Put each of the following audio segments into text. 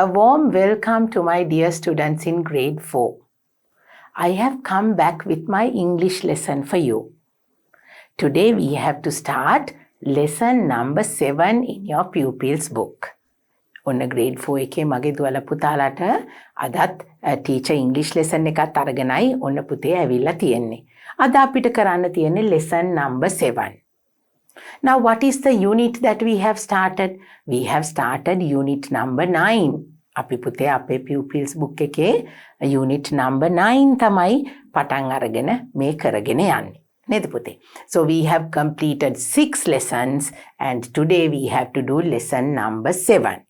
A warm welcome to my dear students in grade 4. I have come back with my English lesson for you. Today we have to start lesson number 7 in your pupils book. ඔන්න grade 4 එකේ මගේ දුවලා පුතාලාට අදත් teacher English lesson එකත් අරගෙනයි ඔන්න පුතේ ඇවිල්ලා තියෙන්නේ. අද අපිට කරන්න තියෙන්නේ lesson number 7. Now what is the unit that we have started? We have started unit number 9. අපි පුතේ අපේ pupils book එකේ unit number 9 තමයි පටන් අරගෙන මේ කරගෙන යන්නේ. නේද පුතේ? So we have completed 6 lessons and today we have to do lesson number 7.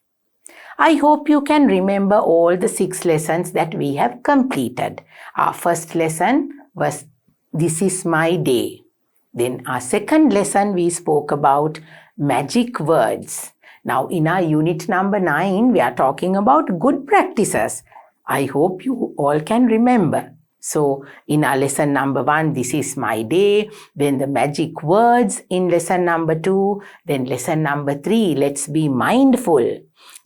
I hope you can remember all the 6 lessons that we have completed. Our first lesson was This is my day. Then our second lesson we spoke about magic words. Now in our unit number 9 we are talking about good practices. I hope you all can remember. So in our lesson number 1, this is my day, then the magic words in lesson number 2, then lesson number 3, let's be mindful.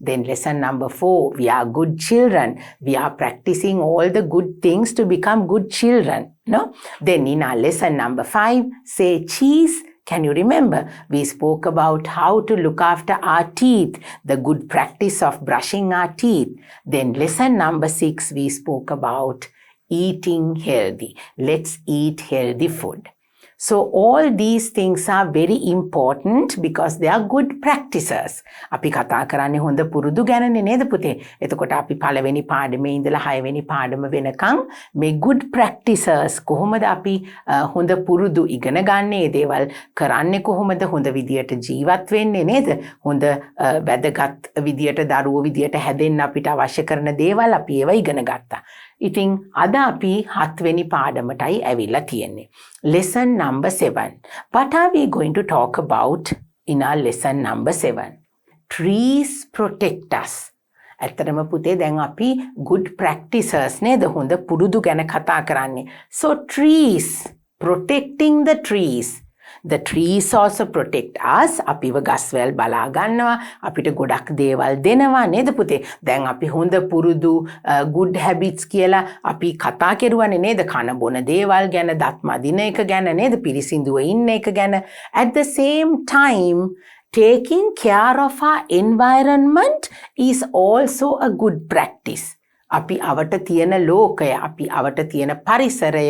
Then lesson number 4, we are good children. We are practicing all the good things to become good children. No? Then in our lesson number 5, say cheese. Can you remember? We spoke about how to look after our teeth, the good practice of brushing our teeth. Then lesson number 6, we spoke about eating healthy. Let's eat healthy food. So all these things are very important because they are good practices. අපි කතා කරන්නේ හොඳ පුරුදු ගැනනේ නේද පුතේ? එතකොට අපි පළවෙනි පාඩමේ ඉඳලා 6 වෙනි පාඩම වෙනකන් මේ good practices කොහොමද අපි හොඳ පුරුදු ඉගෙන ගන්න ඒ දේවල් කරන්නේ කොහොමද හොඳ විදියට ජීවත් වෙන්නේ නේද? හොඳ වැදගත් විදියට දරුවෝ විදියට හැදෙන්න අපිට අවශ්‍ය කරන දේවල් අපි ඒවා ඉගෙන ගත්තා. ඉතින් අද අපි 7 වෙනි පාඩමටයි ඇවිල්ලා තියෙන්නේ. Lesson number 7. What are we going to talk about in our lesson number 7? Trees protect us. ඇත්තටම පුතේ දැන් අපි good practices නේද? හොඳ පුරුදු ගැන කතා කරන්නේ. So trees, protecting the trees. The trees also protect us. අපිව ගස්වැල් බලා ගන්නවා. අපිට ගොඩක් දේවල් දෙනවා නේද පුතේ? දැන් අපි හොඳ පුරුදු good habits කියලා අපි කතා කරුවානේ නේද? කන බොන දේවල් ගැන, දත් මදින එක ගැන නේද? පිරිසිදුව ඉන්න එක ගැන. At the same time, taking care of our environment is also a good practice. අපි අවට තියෙන ලෝකය, අපි අවට තියෙන පරිසරය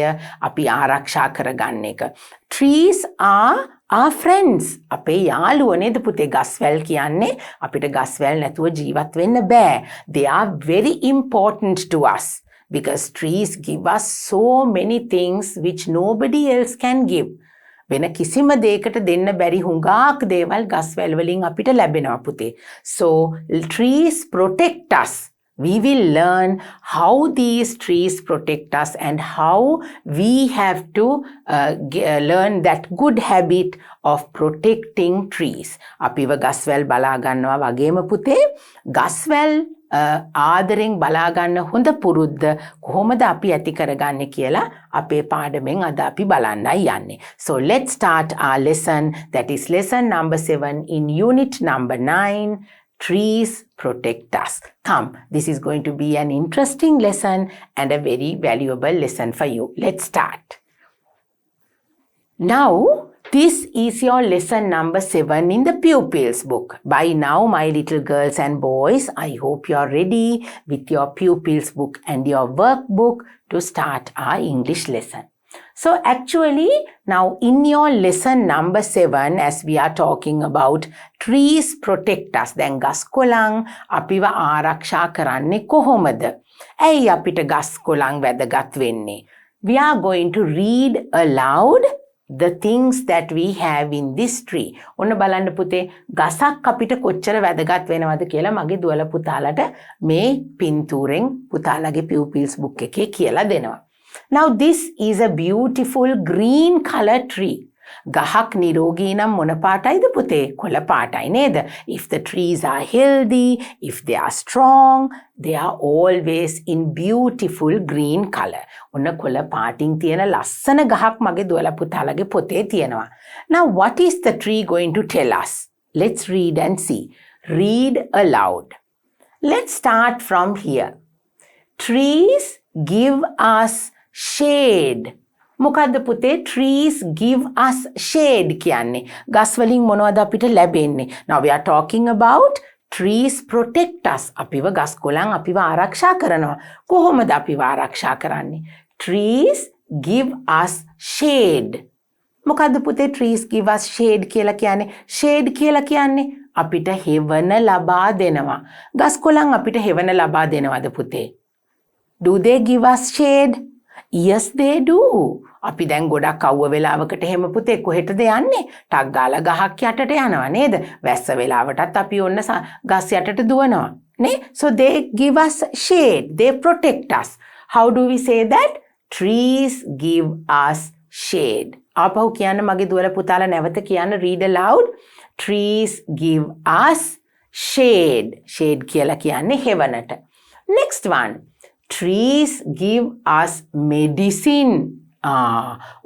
අපි ආරක්ෂා කරගන්න එක. Trees are our friends. අපේ යාළුවෝ නේද පුතේ? ගස්වැල් කියන්නේ අපිට ගස්වැල් නැතුව ජීවත් වෙන්න බෑ. They are very important to us because trees give us so many things which nobody else can give. වෙන කිසිම දෙයකට දෙන්න බැරි හුඟක් දේවල් ගස්වැල් වලින් අපිට ලැබෙනවා පුතේ. So trees protect us. We will learn how these trees protect us and how we have to learn that good habit of protecting trees. අපිව ගස්වැල් බලා ගන්නවා වගේම පුතේ ගස්වැල් ආදරෙන් බලා ගන්න හොඳ පුරුද්ද කොහොමද අපි ඇති කරගන්නේ කියලා අපේ පාඩමෙන් අද අපි බලන්නයි යන්නේ. So let's start our lesson, that is lesson number 7 in unit number 9. Trees protect us. Come, this is going to be an interesting lesson and a very valuable lesson for you. Let's start. Now, this is your lesson number 7 in the pupils book. By now, my little girls and boys, I hope you are ready with your pupils book and your workbook to start our English lesson. So actually, now in your lesson number 7, as we are talking about trees protect us, then ගස් කොළන් අපිව ආරක්ෂා කරන්නේ කොහොමද? ඇයි අපිට ගස් කොළන් වැදගත් වෙන්නේ? We are going to read aloud the things that we have in this tree. ඔන්න බලන්න පුතේ ගසක් අපිට කොච්චර වැදගත් වෙනවද කියලා මගේ දුවල පුතාලට මේ පින්තූරෙන් පුතාලගේ pupils book එකේ කියලා දෙනවා. Now this is a beautiful green color tree. ගහක් නිරෝගී නම් මොන පාටයිද පුතේ? කොළ පාටයි නේද? If the trees are healthy, if they are strong, they are always in beautiful green color. ඔන්න කොළ පාටින් තියෙන ලස්සන ගහක් මගේ දුවලා පුතාලගේ පොතේ තියෙනවා. Now what is the tree going to tell us? Let's read and see. Read aloud. Let's start from here. Trees give us shade. මොකද්ද පුතේ trees give us shade කියන්නේ? ගස් වලින් මොනවද අපිට ලැබෙන්නේ? Now we are talking about trees protect us. අපිව ගස් කොළන් අපිව ආරක්ෂා කරනවා. කොහොමද අපිව ආරක්ෂා කරන්නේ? Trees give us shade. මොකද්ද පුතේ trees give us shade කියලා කියන්නේ? Shade කියලා කියන්නේ අපිට හෙවණ ලබා දෙනවා. ගස් කොළන් අපිට හෙවණ ලබා දෙනවද පුතේ? Do they give us shade? Yes they do. අපි දැන් ගොඩක් අවුව වෙලාවකට එහෙම පුතේ කොහෙටද යන්නේ? ටක් ගාලා ගහක් යටට යනවා නේද? වැස්ස වෙලාවටත් අපි ඔන්න ගස් යටට දුවනවා නේ? So they give us shade. They protect us. How do we say that? Trees give us shade. ආපහු කියන්න මගේ දුවලා පුතාලා නැවත කියන්න read aloud. Trees give us shade. Shade කියලා කියන්නේ හෙවණට. Next one. Trees give us medicine.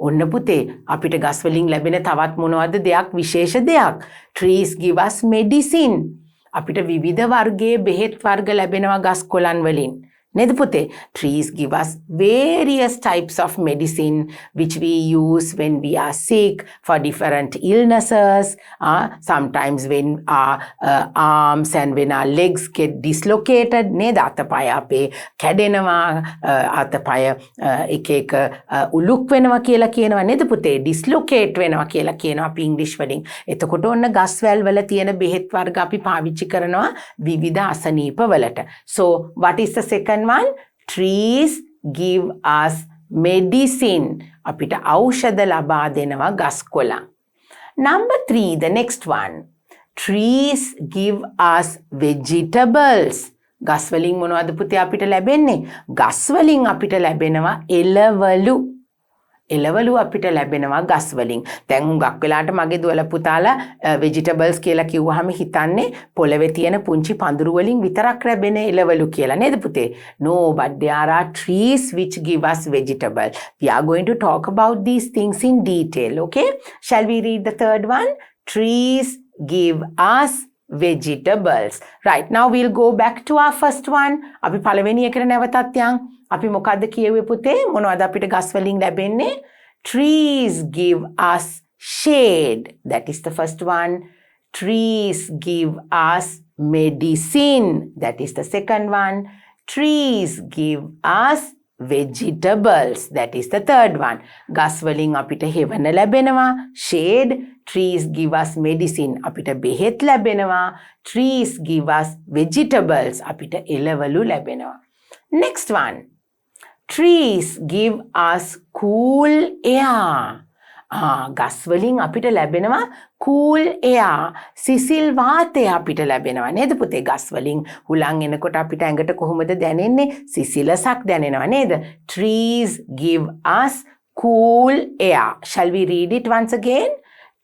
ඔන්න පුතේ අපිට ගස් වලින් ලැබෙන තවත් මොනවද දෙයක් විශේෂ දෙයක්. Trees give us medicine. අපිට විවිධ වර්ගයේ බෙහෙත් වර්ග ලැබෙනවා ගස් කොළන් වලින්. නේද පුතේ? Trees give us various types of medicine which we use when we are sick for different illnesses. Sometimes when our arms and when our legs get dislocated. නේද? අතපය අපේ කැඩෙනවා. අතපය එක එක උලුක් වෙනවා කියලා කියනවා නේද පුතේ? dislocate වෙනවා කියලා කියනවා අපි ඉංග්‍රීසි වලින්. එතකොට ඔන්න ගස් වැල් වල තියෙන බෙහෙත් වර්ග අපි පාවිච්චි කරනවා විවිධ අසනීප වලට. So what is the second one? Trees give us medicine. අපිට ඖෂධ ලබා දෙනවා ගස් කොළන්. Number 3, the next one. Trees give us vegetables. ගස් වලින් මොනවද පුතේ අපිට ලැබෙන්නේ? ගස් වලින් අපිට ලැබෙනවා එළවලු. එළවලු අපිට ලැබෙනවා ගස් වලින්. දැන් හුඟක් වෙලාවට මගේ දුවලා පුතාලා vegetables කියලා කිව්වහම හිතන්නේ පොළවේ තියෙන පුංචි පඳුරු වලින් විතරක් ලැබෙන එළවලු කියලා නේද පුතේ? No, but there are trees which give us vegetable. We are going to talk about these things in detail, okay? Shall we read the third one? Trees give us vegetables. Right, now we'll go back to our first one. අපි පළවෙනි එකට නැවතත් යන්. අපි මොකද්ද කියුවේ පුතේ? මොනවද අපිට ගස් වලින් ලැබෙන්නේ? Trees give us shade. That is the first one. Trees give us medicine. That is the second one. Trees give us vegetables. That is the third one. ගස් වලින් අපිට හෙවණ ලැබෙනවා. Shade. Trees give us medicine. අපිට බෙහෙත් ලැබෙනවා. Trees give us vegetables. අපිට එළවලු ලැබෙනවා. Next one. Trees give us cool air. ගස් වලින් අපිට ලැබෙනවා cool air. සිසිල් වාතය අපිට ලැබෙනවා නේද පුතේ? ගස් වලින් හුලං එනකොට අපිට ඇඟට කොහොමද දැනෙන්නේ? සිසිලසක් දැනෙනවා නේද? Trees give us cool air. Shall we read it once again?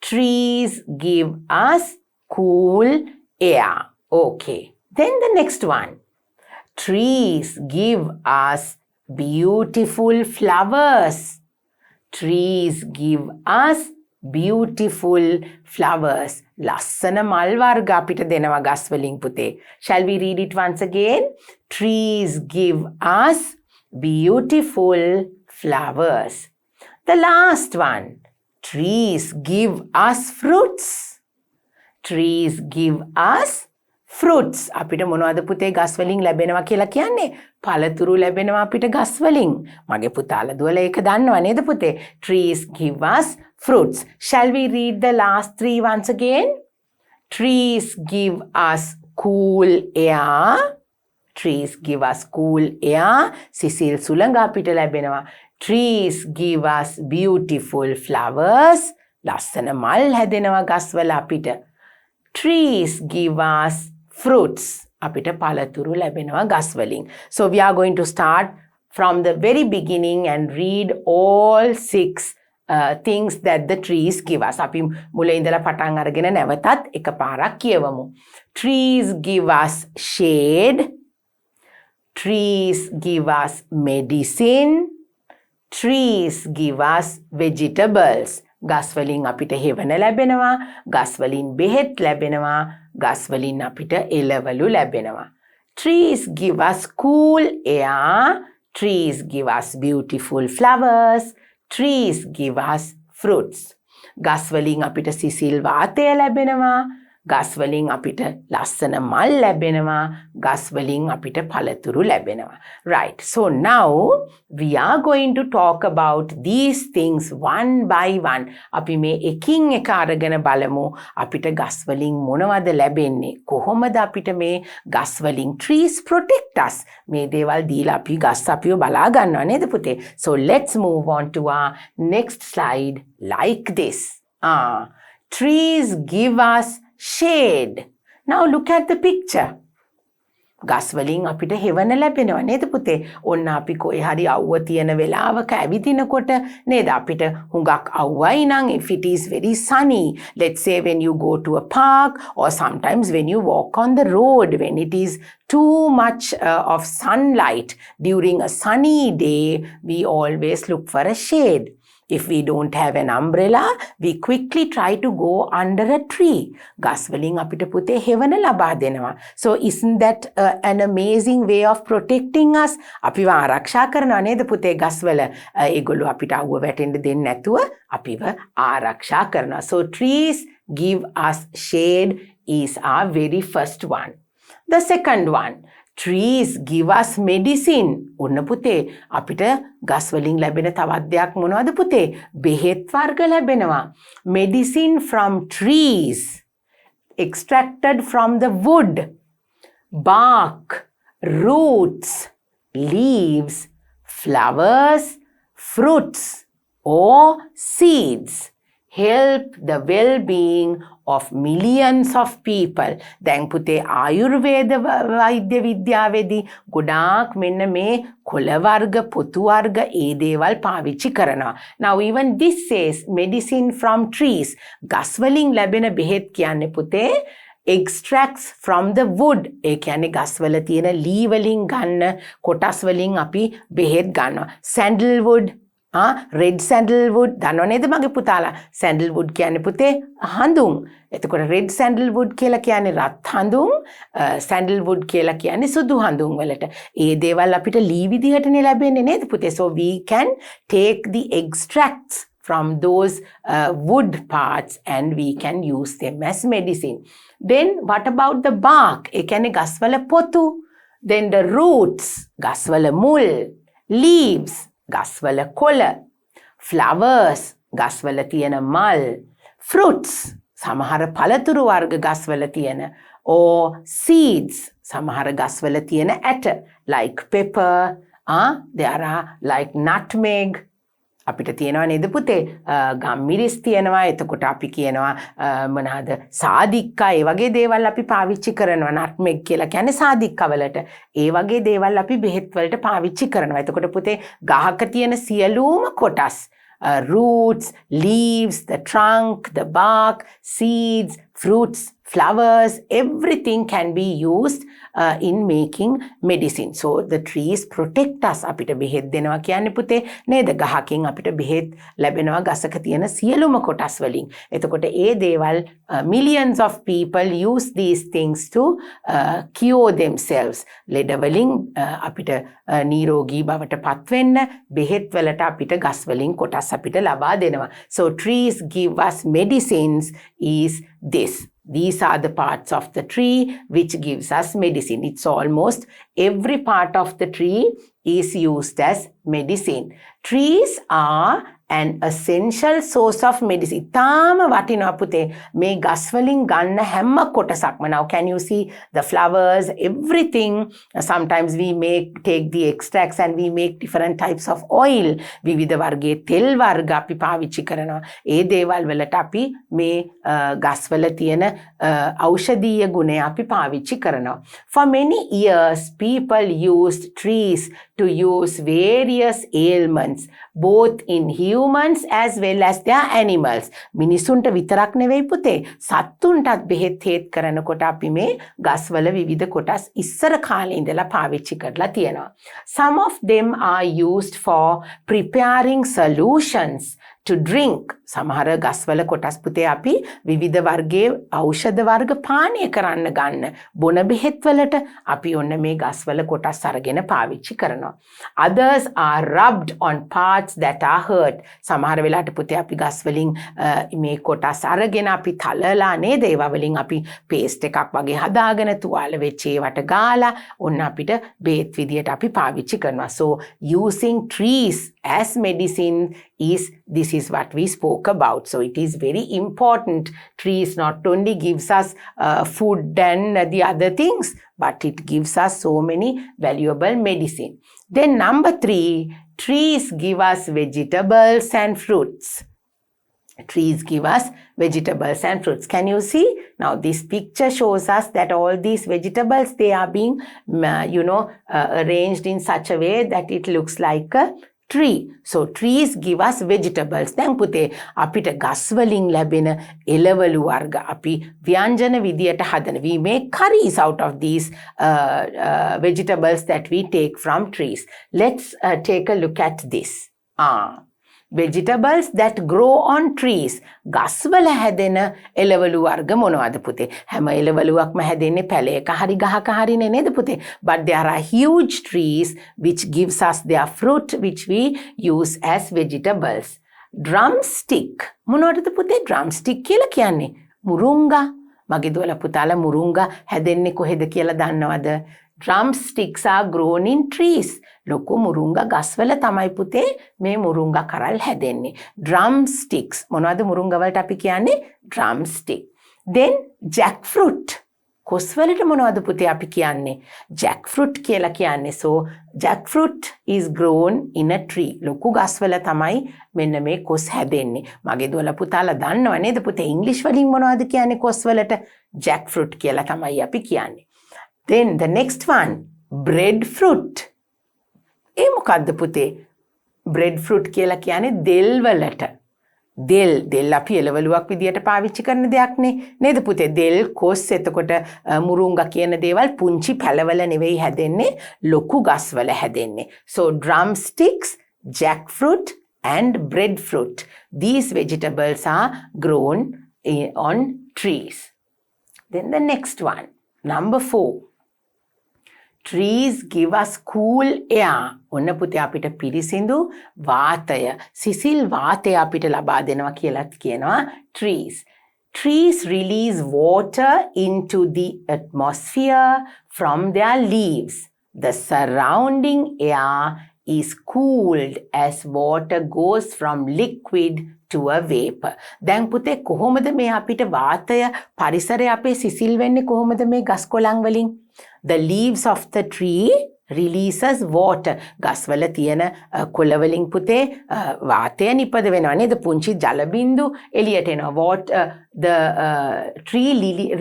Trees give us cool air. Okay. Then the next one. Trees give us beautiful flowers. Trees give us beautiful flowers. ලස්සන මල් වර්ග අපිට දෙනවා ගස් වලින් පුතේ. Shall we read it once again? Trees give us beautiful flowers. The last one. Trees give us fruits. Trees give us fruits. අපිට මොනවද පුතේ ගස් වලින් ලැබෙනවා කියලා කියන්නේ? පළතුරු ලැබෙනවා අපිට ගස් වලින්. මගේ පුතාලා දුවලා ඒක දන්නවා නේද පුතේ? Trees give us fruits. Shall we read the last three once again? Trees give us cool air. Trees give us cool air. සිසිල් සුළඟ අපිට ලැබෙනවා. Trees give us beautiful flowers. ලස්සන මල් හැදෙනවා ගස් වල අපිට. Trees give us fruits. අපිට පළතුරු ලැබෙනවා ගස් වලින්. So we are going to start from the very beginning and read all 6 things that the trees give us. අපි මුල ඉඳලා පටන් අරගෙන නැවතත් එකපාරක් කියවමු. Trees give us shade. Trees give us medicine. Trees give us vegetables. ගස් වලින් අපිට හෙවණ ලැබෙනවා. ගස් වලින් බෙහෙත් ලැබෙනවා. ගස් වලින් අපිට එළවලු ලැබෙනවා. Trees give us cool air. Trees give us beautiful flowers. Trees give us fruits. ගස් වලින් අපිට සිසිල් වාතය ලැබෙනවා. ගස් වලින් අපිට ලස්සන මල් ලැබෙනවා. ගස් වලින් අපිට පළතුරු ලැබෙනවා. Right. So now we are going to talk about these things one by one. අපි මේ එකින් එක අරගෙන බලමු අපිට ගස් වලින් මොනවද ලැබෙන්නේ? කොහොමද අපිට මේ ගස් වලින් trees protect us? මේ දේවල් දීලා අපි ගස් අපිව බලා ගන්නවා නේද පුතේ? So let's move on to our next slide like this. Trees give us shade. Now look at the picture. ගස් වලින් අපිට හෙවන ලැබෙනවා නේද පුතේ? ඔන්න අපි කොහේ හරි අවුව තියෙන වෙලාවක ඇවිදිනකොට නේද අපිට හුඟක් අවුවයි නම් if it is very sunny, let's say when you go to a park or sometimes when you walk on the road, when it is too much of sunlight during a sunny day, we always look for a shade. If we don't have an umbrella, we quickly try to go under a tree. ගස් වලින් අපිට පුතේ හෙවන ලබා දෙනවා. So isn't that an amazing way of protecting us? අපිව ආරක්ෂා කරනවා නේද පුතේ ගස් වල? ඒගොල්ලෝ අපිට අවුව වැටෙන්න දෙන්නේ නැතුව අපිව ආරක්ෂා කරනවා. So trees give us shade is our very first one. The second one, trees give us medicine. ඔන්න පුතේ අපිට ගස් වලින් ලැබෙන තවත් දෙයක් මොනවද පුතේ? බෙහෙත් වර්ග ලැබෙනවා. Medicine from trees extracted from the wood, bark, roots, leaves, flowers, fruits or seeds help the well-being of millions of people. දැන් පුතේ ආයුර්වේද වෛද්‍ය විද්‍යාවේදී ගොඩාක් මෙන්න මේ කොළ වර්ග පොතු වර්ග ඒ දේවල් පාවිච්චි කරනවා. Now even this says medicine from trees. ගස් වලින් ලැබෙන බෙහෙත් කියන්නේ පුතේ extracts from the wood. ඒ කියන්නේ ගස් වල තියෙන ලී වලින් ගන්න කොටස් වලින් අපි බෙහෙත් ගන්නවා. Sandalwood, red sandalwood දන්නව නේද මගේ පුතාලා? sandalwood කියන්නේ පුතේ හඳුන්. එතකොට red sandalwood කියලා කියන්නේ රත් හඳුන්, sandalwood කියලා කියන්නේ සුදු හඳුන් වලට. ඒ දේවල් අපිට ලී විදිහටනේ ලැබෙන්නේ නේද පුතේ? So we can take the extracts from those wood parts and we can use them as medicine. Then what about the bark? ඒ කියන්නේ ගස් වල පොතු. Then the roots, ගස් වල මුල්. Leaves, ගස්වල කොළ. Flowers, ගස්වල තියෙන මල්. Fruits, සමහර පළතුරු වර්ග ගස්වල තියෙන. Or seeds, සමහර ගස්වල තියෙන ඇට. Like pepper, there are like nutmeg. අපිට තියෙනවා නේද පුතේ? ගම්මිරිස් තියෙනවා. එතකොට අපි කියනවා මොනවාද? සාදික්කා. ඒ වගේ දේවල් අපි පාවිච්චි කරනවා. නට්මෙග් කියලා කියන්නේ සාදික්කා වලට. ඒ වගේ දේවල් අපි බෙහෙත් වලට පාවිච්චි කරනවා. එතකොට පුතේ ගහක තියෙන සියලුම කොටස්, roots, leaves, the trunk, the bark, seeds, fruits, flowers, everything can be used in making medicine. So the trees protect us. අපිට බෙහෙත් දෙනවා කියන්නේ පුතේ නේද? ගහකින් අපිට බෙහෙත් ලැබෙනවා ගසක තියෙන සියලුම කොටස් වලින්. එතකොට ඒ දේවල් millions of people use these things to cure themselves. ලෙඩ වලින් අපිට නිරෝගී බවට පත් වෙන්න බෙහෙත් වලට අපිට ගස් වලින් කොටස් අපිට ලබා දෙනවා. So trees give us medicines is this. These are the parts of the tree which gives us medicine. It's almost every part of the tree is used as medicine. Trees are an essential source of medicine. ඉතාම වටිනවා පුතේ මේ ගස් වලින් ගන්න හැම කොටසක්ම. Now can you see the flowers, everything? Sometimes we take the extracts and we make different types of oil. විවිධ වර්ගයේ තෙල් වර්ග අපි පාවිච්චි කරනවා. ඒ දේවල් වලට අපි මේ ගස් වල තියෙන ඖෂධීය ගුණය අපි පාවිච්චි කරනවා. For many years people used trees to use various ailments both in humans as well as their animals. මිනිසුන්ට විතරක් නෙවෙයි පුතේ සත්තුන්ටත් බෙහෙත් හේත් කරනකොට අපි මේ ගස්වල විවිධ කොටස් ඉස්සර කාලේ ඉඳලා පාවිච්චි කරලා තියෙනවා. Some of them are used for preparing solutions to drink. සමහර ගස්වල කොටස් පුතේ අපි විවිධ වර්ගයේ ඖෂධ වර්ග පානය කරන්න ගන්න. බොන බෙහෙත් වලට අපි ඔන්න මේ ගස්වල කොටස් අරගෙන පාවිච්චි කරනවා. Others are rubbed on parts that are hurt. සමහර වෙලාවට පුතේ අපි ගස් වලින් මේ කොටස් අරගෙන අපි තලලා නේද? ඒවා වලින් අපි පේස්ට් එකක් වගේ හදාගෙන තුවාල වෙච්ච ඒවට ගාලා ඔන්න අපිට බේත් විදියට අපි පාවිච්චි කරනවා. So using trees as medicine this is what we spoke about. So it is very important. Trees not only gives us food and the other things, but it gives us so many valuable medicine. Then number 3, trees give us vegetables and fruits. Trees give us vegetables and fruits. Can you see? Now this picture shows us that all these vegetables, they are being, arranged in such a way that it looks like a tree. So trees give us vegetables. දැන් පුතේ අපිට ගස් වලින් ලැබෙන එළවලු වර්ග අපි ව්‍යංජන විදියට හදන. We make curries out of these vegetables that we take from trees. Let's take a look at this. Vegetables that grow on trees. ගස්වල හැදෙන එළවලු වර්ග මොනවද පුතේ? හැම එළවලුවක්ම හැදෙන්නේ පැලයක හරි ගහක හරිනේ නේද පුතේ? But there are huge trees which gives us their fruit which we use as vegetables. Drumstick. මොනවටද පුතේ drumstick කියලා කියන්නේ? මුරුංගා. මගේ දුවලා පුතාලා මුරුංගා හැදෙන්නේ කොහෙද කියලා දන්නවද? Drumsticks are grown in trees. ලොකු මුරුංගා ගස්වල තමයි පුතේ මේ මුරුංගා කරල් හැදෙන්නේ. Drumsticks. මොනවද මුරුංගා වලට අපි කියන්නේ? Drumstick. Then jackfruit. කොස්වලට මොනවද පුතේ අපි කියන්නේ? Jackfruit කියලා කියන්නේ. So jackfruit is grown in a tree. ලොකු ගස්වල තමයි මෙන්න මේ කොස් හැදෙන්නේ. මගේ දුවලා පුතාලා දන්නව නේද පුතේ ඉංග්‍රීසි වලින් මොනවද කියන්නේ කොස්වලට? Jackfruit කියලා තමයි අපි කියන්නේ. Then the next one, breadfruit. ඒ මොකද්ද පුතේ? breadfruit කියලා කියන්නේ දෙල් වලට. දෙල් අපි එළවලුවක් විදියට පාවිච්චි කරන දෙයක් නේද පුතේ? දෙල් කොස් එතකොට මුරුංගා කියන දේවල් පුංචි පැලවල නෙවෙයි හැදෙන්නේ, ලොකු ගස්වල හැදෙන්නේ. So drumsticks, jackfruit and breadfruit. These vegetables are grown on trees. Then the next one, number 4. Trees give us cool air. ඔන්න පුතේ අපිට පිරිසිදු වාතය, සිසිල් වාතය අපිට ලබා දෙනවා කියලාත් කියනවා trees. Trees release water into the atmosphere from their leaves. The surrounding air is cooled as water goes from liquid to a vapor. දැන් පුතේ කොහොමද මේ අපිට වාතය පරිසරය අපේ සිසිල් වෙන්නේ කොහොමද මේ ගස් කොළන් වලින්? The leaves of the tree releases water. ගස්වල තියෙන කොළ වලින් පුතේ වාතය නිපද වෙනවා නේද? පුංචි ජල බිඳු එළියට එනවා. The tree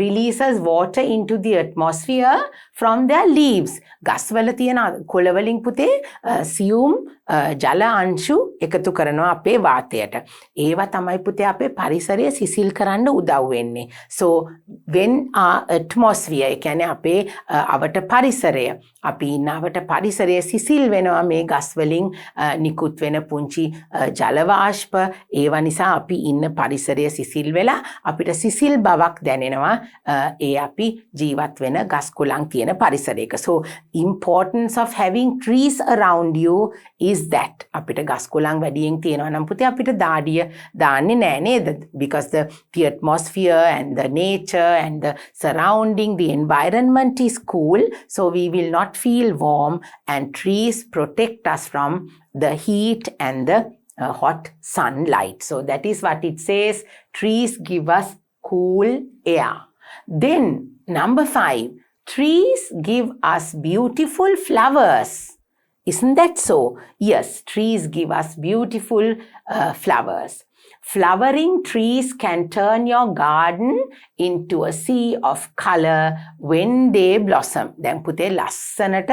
releases water into the atmosphere from their leaves. ගස්වල තියෙන කොළ වලින් පුතේ සියුම් ජල අංශු එකතු කරනවා අපේ වාතයට. ඒවා තමයි පුතේ අපේ පරිසරය සිසිල් කරන්න උදව් වෙන්නේ. So when our atmosphere, ඒ කියන්නේ අපේ අවට පරිසරය, අපි ඉන්න අවට පරිසරය සිසිල් වෙනවා මේ ගස් වලින් නිකුත් වෙන පුංචි ජල වාෂ්ප. ඒවා නිසා අපි ඉන්න පරිසරය සිසිල් වෙලා අපිට සිසිල් බවක් දැනෙනවා ඒ අපි ජීවත් වෙන ගස් කොළන් තියෙන පරිසරයක. So importance of having trees around you is that අපිට ගස් කොළන් වැඩියෙන් තියෙනවා නම් පුතේ අපිට දාඩිය දාන්නේ නෑ නේද? Because the atmosphere and the nature and the surrounding, the environment is cool, so we will not feel warm, and trees protect us from the heat and the hot sunlight. So that is what it says. Trees give us cool air. Then number 5, trees give us beautiful flowers. Isn't that so? Yes, trees give us beautiful flowers. Flowering trees can turn your garden into a sea of color when they blossom. දැන් පුතේ ලස්සනට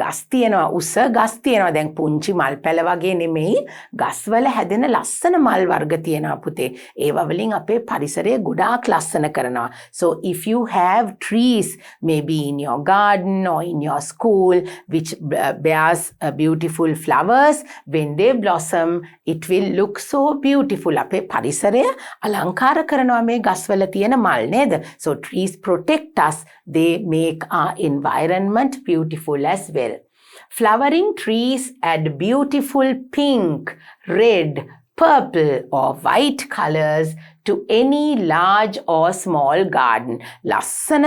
ගස් තියෙනවා, උස ගස් තියෙනවා. දැන් පුංචි මල් පැල වගේ නෙමෙයි, ගස්වල හැදෙන ලස්සන මල් වර්ග තියෙනවා පුතේ. ඒවා වලින් අපේ පරිසරය ගොඩාක් ලස්සන කරනවා. So if you have trees maybe in your garden or in your school which bears beautiful flowers, when they blossom it will look so beautiful. beautiful. අපේ පරිසරය අලංකාර කරනවා මේ ගස්වල තියෙන මල් නේද? So trees protect us. They make our environment beautiful as well. Flowering trees add beautiful pink, red, purple or white colors to any large or small garden. ලස්සන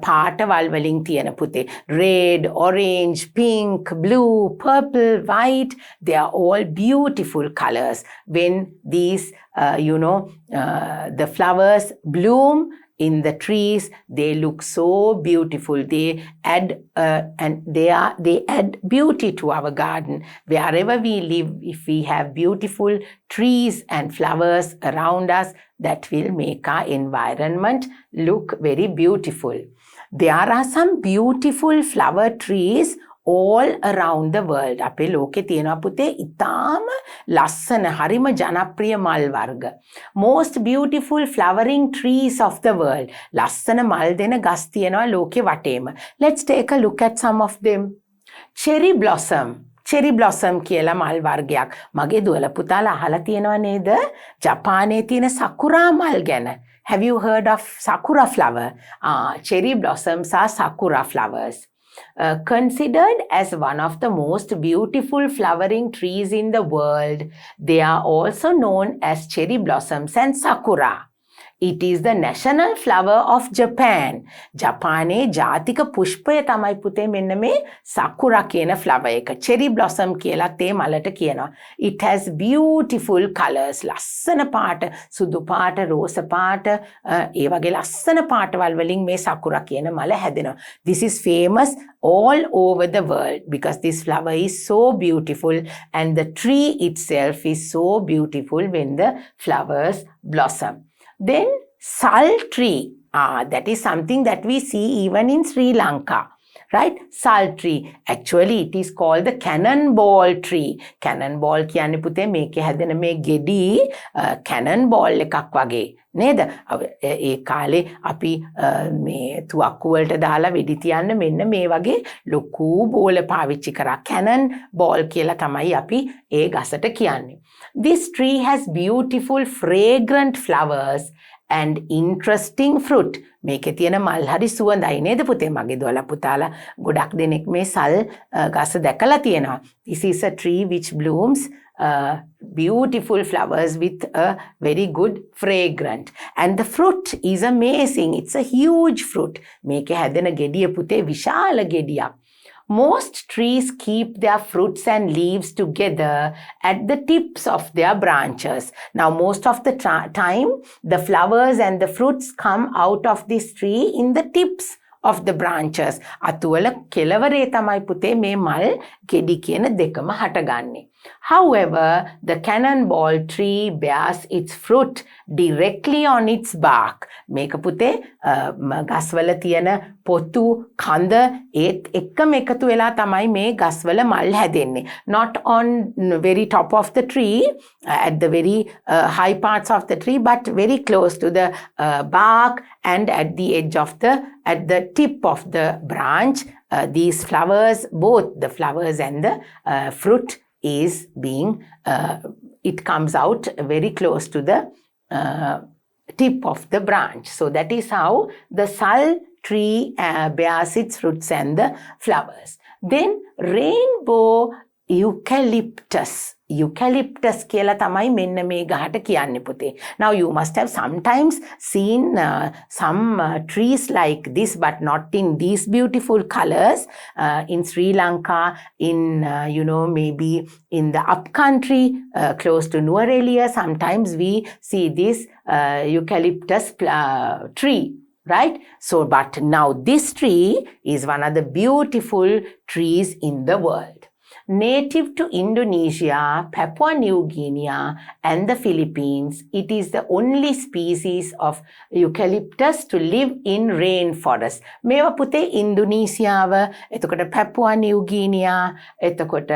පාටවල් වලින් තියෙන පුතේ. Red, orange, pink, blue, purple, white. They are all beautiful colors. When these, the flowers bloom in the trees, they look so beautiful. They add they add beauty to our garden. Wherever we live, if we have beautiful trees and flowers around us, that will make our environment look very beautiful. There are some beautiful flower trees all around the world. අපේ ලෝකේ තියෙනවා පුතේ ඉතාම ලස්සන හරිම ජනප්‍රිය මල් වර්ග. Most beautiful flowering trees of the world. ලස්සන මල් දෙන ගස් තියෙනවා ලෝකේ වටේම. Let's take a look at some of them. Cherry blossom. Cherry blossom කියලා මල් වර්ගයක්. මගේ දුවල පුතාලා අහලා තියෙනව නේද? ජපානයේ තියෙන sakura මල් ගැන. Have you heard of sakura flower? Cherry blossoms are sakura flowers. Considered as one of the most beautiful flowering trees in the world, they are also known as cherry blossoms and sakura. It is the national flower of Japan. ජපානයේ ජාතික පුෂ්පය තමයි පුතේ මෙන්න මේ sakura කියන flower එක. Cherry blossom කියලාත් ඒ මලට කියනවා. It has beautiful colors. ලස්සන පාට, සුදු පාට, රෝස පාට, ඒ වගේ ලස්සන පාටවල් වලින් මේ sakura කියන මල හැදෙනවා. This is famous all over the world because this flower is so beautiful and the tree itself is so beautiful when the flowers blossom. Then sal tree, that is something that we see even in Sri Lanka, right? Sal tree. Actually, it is called the cannonball tree. Cannonball කියන්නේ පුතේ මේකේ හැදෙන මේ ගෙඩි cannonball එකක් වගේ නේද? ඒ කාලේ අපි මේ තුවක්කු වලට දාලා වෙඩි තියන්න මෙන්න මේ වගේ ලොකු බෝල පාවිච්චි කරා. cannonball කියලා තමයි අපි ඒ ගසට කියන්නේ. This tree has beautiful fragrant flowers and interesting fruit. මේකේ තියෙන මල් හරි සුවඳයි නේද පුතේ? මගේ දුවලා පුතාලා ගොඩක් දෙනෙක් මේ සල් ගස දැකලා තියෙනවා. This is a tree which blooms beautiful flowers with a very good fragrant. And the fruit is amazing. It's a huge fruit. මේකේ හැදෙන ගෙඩිය පුතේ විශාල ගෙඩියක්. Most trees keep their fruits and leaves together at the tips of their branches. Now, most of the time, the flowers and the fruits come out of this tree in the tips of the branches. අතුවල කෙළවරේ තමයි පුතේ මේ මල් ගෙඩි කියන දෙකම හටගන්නේ. However, the cannonball tree bears its fruit directly on its bark. මේක පුතේ ගස්වල තියෙන පොතු කඳ ඒත් එක්කම එකතු වෙලා තමයි මේ ගස්වල මල් හැදෙන්නේ. Not on very top of the tree, at the very high parts of the tree, but very close to the bark and at the edge of at the tip of the branch. These flowers, both the flowers and the fruit is being, it comes out very close to the tip of the branch. So that is how the sal tree bears its fruits and the flowers. Then rainbow eucalyptus. Eucalyptus කියලා තමයි මෙන්න මේ ගහට කියන්නේ පුතේ. Now you must have sometimes seen some trees like this, but not in these beautiful colors. In Sri Lanka, in maybe in the upcountry close to Nuwara, sometimes we see this eucalyptus tree. Right? So, but now this tree is one of the beautiful trees in the world. Native to Indonesia, Papua New Guinea and the Philippines, it is the only species of eucalyptus to live in rainforest. මේවා පුතේ ඉන්දුනීසියාව, එතකොට Papua New Guinea, එතකොට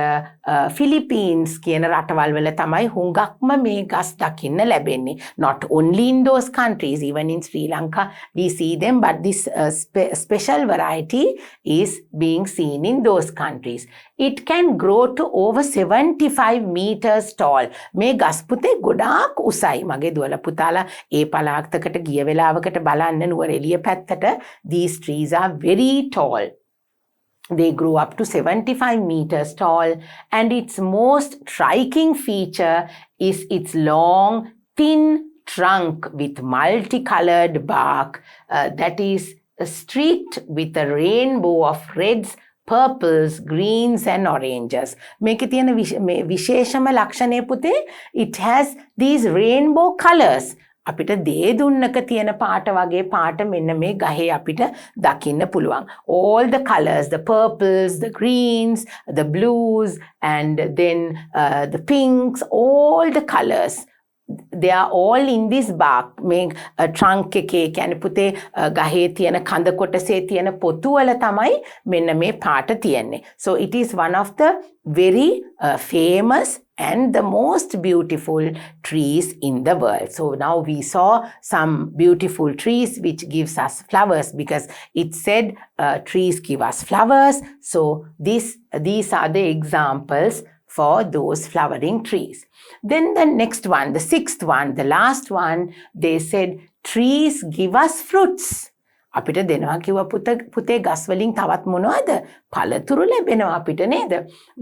Philippines කියන රටවල් වල තමයි හුඟක්ම මේ ගස් දකින්න ලැබෙන්නේ. Not only in those countries, even in Sri Lanka we see them, but this special variety is being seen in those countries. It can grow to over 75 meters tall. මේ ගස් පුතේ ගොඩාක් උසයි. මගේ දුවලා පුතාලා ඒ පළාතකට ගිය වෙලාවකට බලන්න නුවරඑළිය පැත්තට these trees are very tall. They grew up to 75 meters tall, and its most striking feature is its long, thin trunk with multicolored bark that is streaked with a rainbow of reds, purples, greens and oranges. මේකේ තියෙන විශේෂම ලක්ෂණය පුතේ, it has these rainbow colors. අපිට දේ දුන්නක තියෙන පාට වගේ පාට මෙන්න මේ ගහේ අපිට දකින්න පුළුවන්. All the colors, the purples, the greens, the blues, and then the pinks, all the colors, they are all in this bark. මේ trunk එකේ කියන්නේ පුතේ ගහේ තියෙන කඳ කොටසේ තියෙන පොතු වල තමයි මෙන්න මේ පාට තියෙන්නේ. So it is one of the very famous and the most beautiful trees in the world. So now we saw some beautiful trees which gives us flowers, because it said trees give us flowers. So these are the examples for those flowering trees. Then the next one, the sixth one, the last one, they said trees give us fruits. අපිට දෙනවා කිව්වා පුතේ ගස් වලින් තවත් මොනවද? පළතුරු ලැබෙනවා අපිට නේද?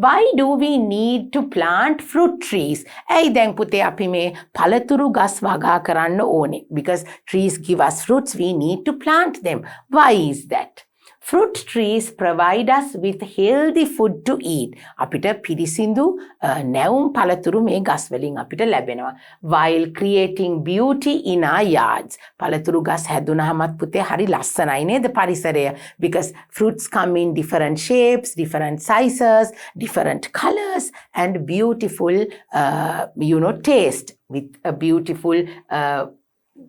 Why do we need to plant fruit trees? ඇයි දැන් පුතේ අපි මේ පළතුරු ගස් වගා කරන්න ඕනේ? Because trees give us fruits, we need to plant them. Why is that? Fruit trees provide us with healthy food to eat. අපිට පිරිසිදු නැවුම් පළතුරු මේ ගස් වලින් අපිට ලැබෙනවා. While creating beauty in our yards. පළතුරු ගස් හැදුනහමත් පුතේ හරි ලස්සනයි නේද පරිසරය? Because fruits come in different shapes, different sizes, different colors and beautiful taste, with a beautiful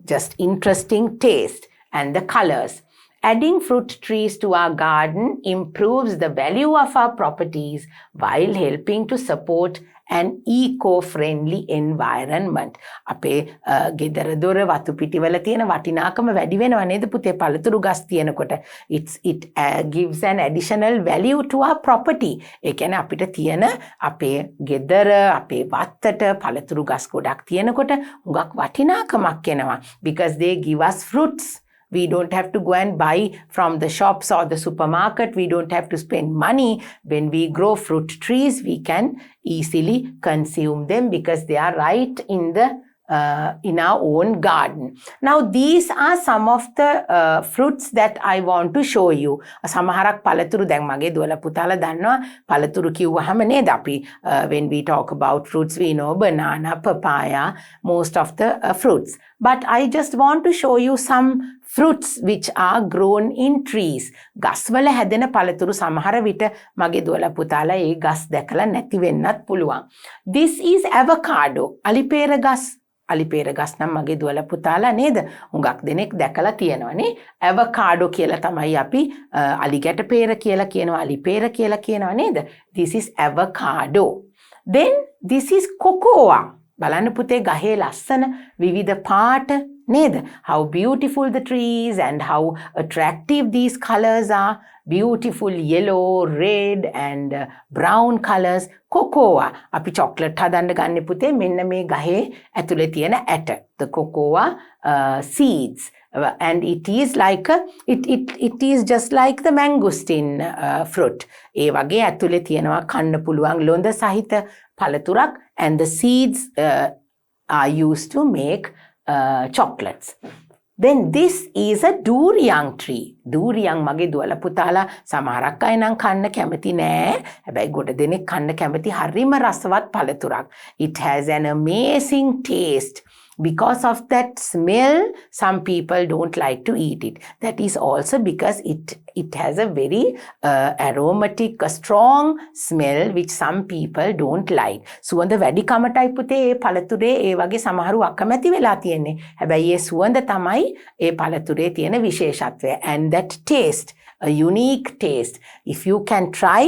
just interesting taste and the colors. Adding fruit trees to our garden improves the value of our properties while helping to support an eco-friendly environment. අපේ ගෙදර දොර වතු පිටිවල තියෙන වටිනාකම වැඩි වෙනවා නේද පුතේ පළතුරු ගස් තියෙනකොට? It gives an additional value to our property. ඒ කියන්නේ අපිට තියෙන අපේ ගෙදර අපේ වත්තට පළතුරු ගස් ගොඩක් තියෙනකොට හුඟක් වටිනාකමක් එනවා, because they give us fruits. We don't have to go and buy from the shops or the supermarket. We don't have to spend money. When we grow fruit trees, we can easily consume them because they are right in our own garden. Now these are some of the fruits that I want to show you. සමහරක් පළතුරු දැන් මගේ දුවලා පුතාලා දන්නවා පළතුරු කිව්වහම නේද අපි when we talk about fruits we know banana, papaya, most of the fruits. But I just want to show you some fruits which are grown in trees. ගස්වල හැදෙන පළතුරු සමහර විට මගේ දුවලා පුතාලා ඒ ගස් දැකලා නැති වෙන්නත් පුළුවන්. This is avocado. අලිපේර ගස්. අලිපේර ගස් නම් මගේ දුවලා පුතාලා නේද? හුඟක් දෙනෙක් දැකලා තියෙනවනේ. avocado කියලා තමයි අපි අලිගැට පේර කියලා කියනවා, අලිපේර කියලා කියනවා නේද? This is avocado. Then this is cocoa. බලන්න පුතේ ගහේ ලස්සන විවිධ පාට නේද? How beautiful the trees and how attractive these colors are. Beautiful yellow, red and brown colors. Cocoa. අපි chocolate හදන්න ගන්න පුතේ මෙන්න මේ ගහේ ඇතුලේ තියෙන ඇට. The cocoa seeds. And it is like it is just like the mangosteen fruit. ඒ වගේ ඇතුලේ තියෙනවා කන්න පුළුවන් ලොඳ සහිත පළතුරක්, and the seeds are used to make chocolates. Then this is a durian tree. Durian මගේ දුවලා පුතාලා සමහරක් අය නම් කන්න කැමති නෑ. හැබැයි ගොඩ දෙනෙක් කන්න කැමති හරිම රසවත් පළතුරක්. It has an amazing taste. Because of that smell, some people don't like to eat it. That is also because it has a very aromatic, a strong smell which some people don't like. සුවඳ වැඩි කමටයි පුතේ ඒ පළතුරේ ඒ වගේ සමහරු අකමැති වෙලා තියෙන්නේ. හැබැයි ඒ සුවඳ තමයි ඒ පළතුරේ තියෙන විශේෂත්වය. And that taste, a unique taste. If you can try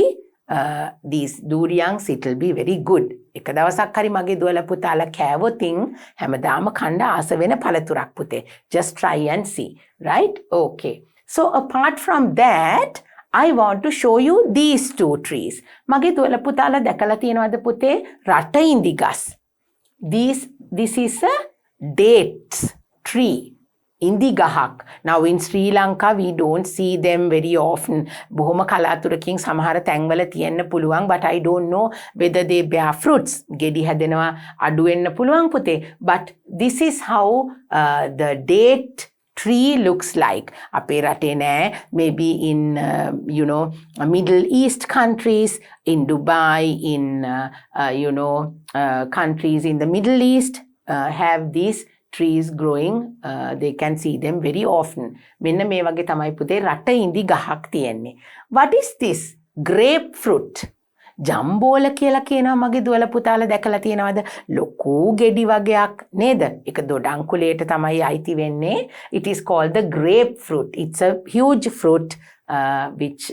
these durians, it will be very good. එක දවසක් හරි මගේ දුවලා පුතාලා කෑවොතින් හැමදාම කන්න ආස වෙන පළතුරක් පුතේ. Just try and see, right? Okay. So apart from that, I want to show you these two trees. මගේ දුවල පුතාලා දැකලා තියෙනවද පුතේ රට ඉඳි ගස්? This is a dates tree. ඉඳි ගහක්. Now in Sri Lanka we don't see them very often. බොහොම කලාතුරකින් සමහර තැන්වල තියෙන්න පුළුවන්, but I don't know whether they bear fruits. ගෙඩි හැදෙනවා අඩු වෙන්න පුළුවන් පුතේ. But this is how the date tree looks like. අපේ රටේ නෑ, maybe in Middle East countries, in Dubai, in countries in the Middle East have these trees growing. They can see them very often. මෙන්න මේ වගේ තමයි පුතේ රට ඉඳි ගහක් තියෙන්නේ. What is this? Grapefruit. ජම්බෝල කියලා කියනවා මගේ දුවල පුතාලා දැකලා තියෙනවද? ලොකු ගෙඩි වගයක් නේද? ඒක දොඩංකුලයට තමයි අයිති වෙන්නේ. It is called the grapefruit. It's a huge fruit which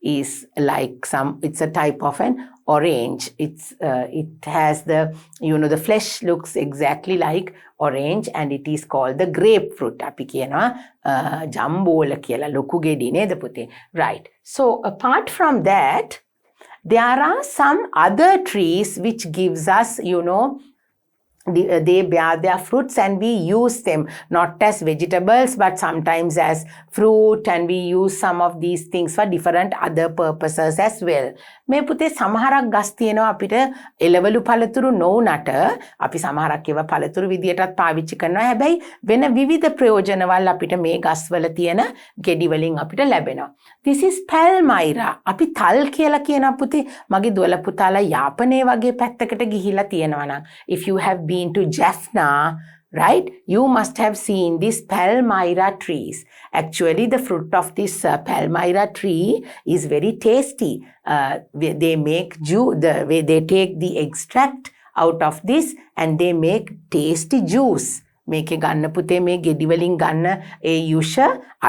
is like it's a type of an orange. It has the flesh looks exactly like orange and it is called the grapefruit. අපි කියනවා ජම්බෝල කියලා ලොකු ගෙඩි නේද පුතේ? Right. So apart from that, there are some other trees which gives us, they bear their fruits and we use them not as vegetables but sometimes as fruit, and we use some of these things for different other purposes as well. මේ පුතේ සමහරක් ගස් තියෙනවා අපිට එළවලු පළතුරු නොවුනට අපි සමහරක් ඒවා පළතුරු විදියටත් පාවිච්චි කරනවා. හැබැයි වෙන විවිධ ප්‍රයෝජනවල අපිට මේ ගස්වල තියෙන ගෙඩි වලින් අපිට ලැබෙනවා. This is palmyra. අපි තල් කියලා කියනවා පුතේ. මගේ දුවල පුතාලා යාපනයේ වගේ පැත්තකට ගිහිලා තියෙනවා නම්, if you have been to Jaffna, right, you must have seen these palmyra trees. Actually the fruit of this palmyra tree is very tasty. They make they take the extract out of this and they make tasty juice. මේකේ ගන්න පුතේ මේ ගෙඩි වලින් ගන්න ඒ යුෂ